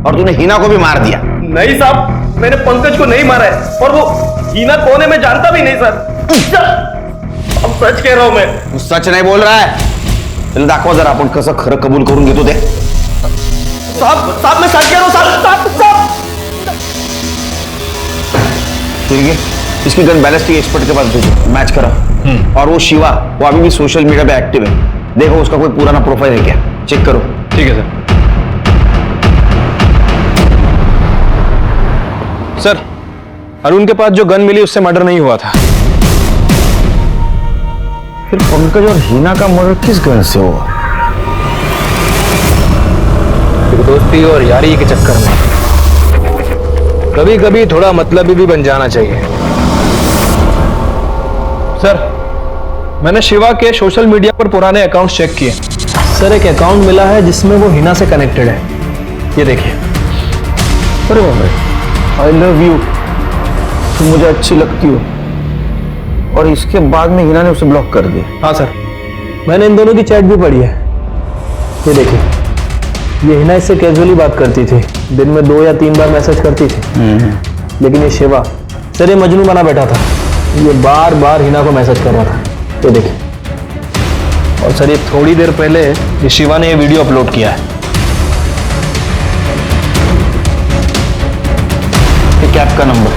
और तूने हिना को भी मार दिया। नहीं साहब, मैंने पंकज को नहीं मारा है, और वो हिना कौन है मैं जानता भी नहीं सर। अब सच कह रहा हूं मैं। तू सच नहीं बोल रहा है? चल दाखवा जरा, आपण कसं खरं कबूल करून घेतो ते। साहब मैं सच कह रहा हूं साहब। ठीक है, इसकी गन बैलिस्टिक एक्सपर्ट के पास भेजो, मैच करा। और वो शिवा, वो अभी भी सोशल मीडिया पे एक्टिव है, देखो उसका कोई पुराना प्रोफाइल है क्या, चेक करो। ठीक है सर। अरुण के पास जो गन मिली उससे मर्डर नहीं हुआ था। फिर पंकज और हिना का मर्डर किस गन से हुआ? दोस्ती और यारी के चक्कर में कभी कभी थोड़ा मतलबी भी बन जाना चाहिए। सर मैंने शिवा के सोशल मीडिया पर पुराने अकाउंट्स चेक किए। सर एक अकाउंट मिला है जिसमें वो हिना से कनेक्टेड है, ये देखिए। अरे बाबा, आई लव यू, तुम मुझे अच्छी लगती हो, और इसके बाद में हिना ने उसे ब्लॉक कर दिया। हाँ सर, मैंने इन दोनों की चैट भी पढ़ी है, ये देखिए। ये हिना इससे कैजुअली बात करती थी, दिन में 2 या 3 बार मैसेज करती थी। लेकिन ये शिवा, सर ये मजनू बना बैठा था, ये बार बार हिना को मैसेज कर रहा था, ये देखिए। और सर ये थोड़ी देर पहले ये शिवा ने ये वीडियो अपलोड किया है। कैब का नंबर,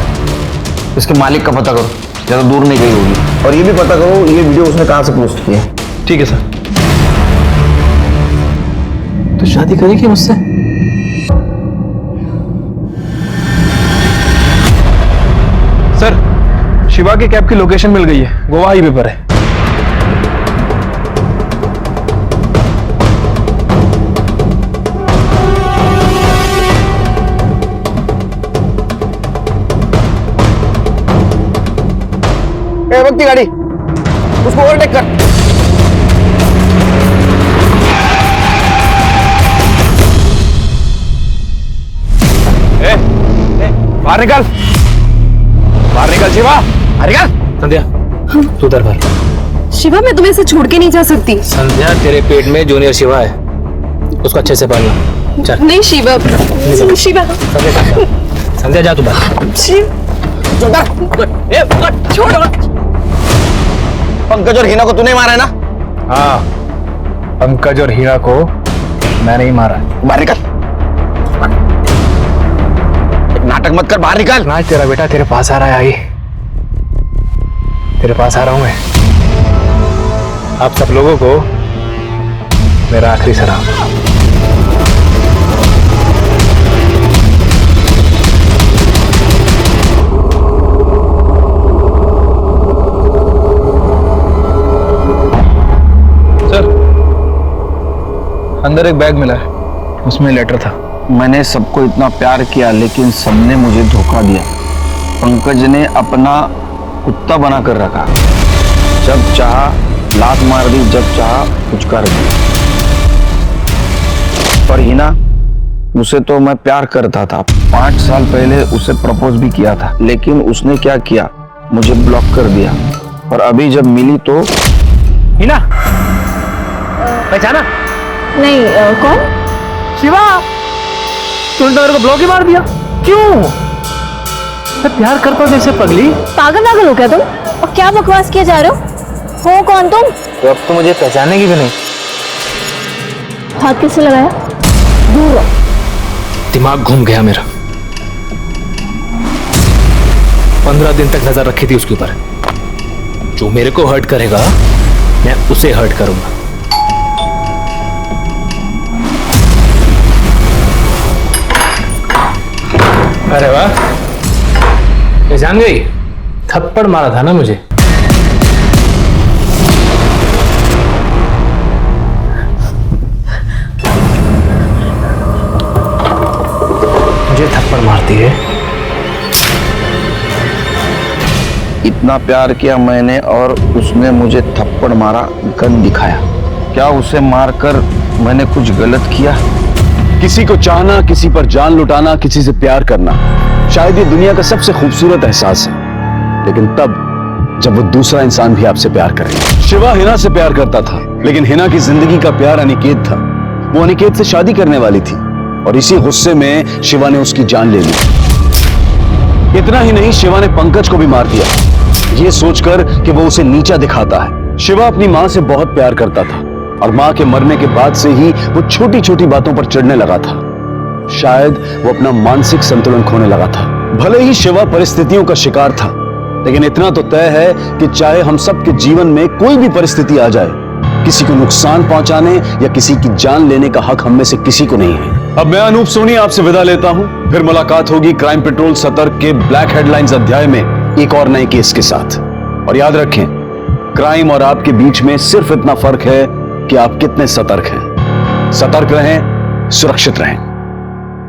इसके मालिक का पता करो। ज्यादा दूर नहीं गई होगी। और ये भी पता करो ये वीडियो उसने कहाँ से पोस्ट किया है। ठीक है सर। तो शादी करेगी मुझसे? सर, शिवा के कैब की लोकेशन मिल गई है, गोवा हाईवे पर है। वक्त की गाड़ी, उसको ओवरटेक कर। बाहर निकल, बाहर निकल शिवा, बाहर निकल। संध्या, तू उधर बाहर। शिवा, मैं तुम्हें ऐसे छोड़ के नहीं जा सकती। संध्या, तेरे पेट में जूनियर शिवा है, उसको अच्छे से पालना। चल। नहीं शिवा, शिवा। संध्या जा तू बाहर। छोड़ो। पंकज और हिना को तूने मारा है ना? हाँ, पंकज और हीरा को मैंने ही मारा। बाहर निकल, नाटक मत कर, बाहर निकल। ना तेरा बेटा तेरे पास आ रहा है। आई, तेरे पास आ रहा हूं मैं। आप सब लोगों को मेरा आखिरी सलाम। सर, अंदर एक बैग मिला है, उसमें लेटर था। मैंने सबको इतना प्यार किया लेकिन सबने मुझे धोखा दिया। पंकज ने अपना कुत्ता बना कर रखा, जब चाहा लात मार दी, जब चाहा कुछ कर दी। पर हिना, उसे तो मैं प्यार करता था। 5 साल पहले उसे प्रपोज भी किया था, लेकिन उसने क्या किया, मुझे ब्लॉक कर दिया। और अभी जब मिली तो हिना, पहचाना? नहीं, कौन? शिवा, तूने तो मेरे को ब्लॉक ही मार दिया। क्यों? मैं प्यार करता हूँ जैसे पगली। पागल हो क्या तुम? और क्या बकवास किए जा रहे हो कौन तुम? तो अब तो मुझे पहचानेगी भी नहीं। हाथ किससे लगाया? दूर रहो। दिमाग घूम गया मेरा। 15 दिन तक नजर रखी थी उसके ऊपर। जो मेरे को हर्ट करेगा मैं उसे हर्ट करूंगा। अरे वाह, ये जान गई। थप्पड़ मारा था ना मुझे। मुझे थप्पड़ मारती है। इतना प्यार किया मैंने और उसने मुझे थप्पड़ मारा, गन दिखाया। क्या उसे मारकर मैंने कुछ गलत किया? किसी को चाहना, किसी पर जान लुटाना, किसी से प्यार करना शायद ये दुनिया का सबसे खूबसूरत एहसास है, लेकिन तब जब वो दूसरा इंसान भी आपसे प्यार करे। शिवा हिना से प्यार करता था, लेकिन हिना की जिंदगी का प्यार अनिकेत था। वो अनिकेत से शादी करने वाली थी और इसी गुस्से में शिवा ने उसकी जान ले ली। इतना ही नहीं, शिवा ने पंकज को भी मार दिया, ये सोचकर कि वो उसे नीचा दिखाता है। शिवा अपनी माँ से बहुत प्यार करता था और माँ के मरने के बाद से ही वो छोटी छोटी बातों पर चिढ़ने लगा था। शायद वो अपना मानसिक संतुलन खोने लगा था। भले ही शिवा परिस्थितियों का शिकार था, लेकिन इतना तो तय है कि चाहे हम सबके जीवन में कोई भी परिस्थिति आ जाए, किसी को नुकसान पहुंचाने या किसी की जान लेने का हक हम में से किसी को नहीं है। अब मैं अनूप सोनी आपसे विदा लेता हूं। फिर मुलाकात होगी क्राइम पेट्रोल सतर्क के ब्लैक हेडलाइंस अध्याय में एक और नए केस के साथ। और याद रखें, क्राइम और आपके बीच में सिर्फ इतना फर्क है कि आप कितने सतर्क हैं। सतर्क रहें, सुरक्षित रहें।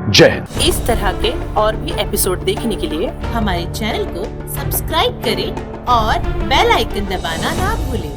जय हिंद। इस तरह के और भी एपिसोड देखने के लिए हमारे चैनल को सब्सक्राइब करें और बेल आइकन दबाना ना भूलें।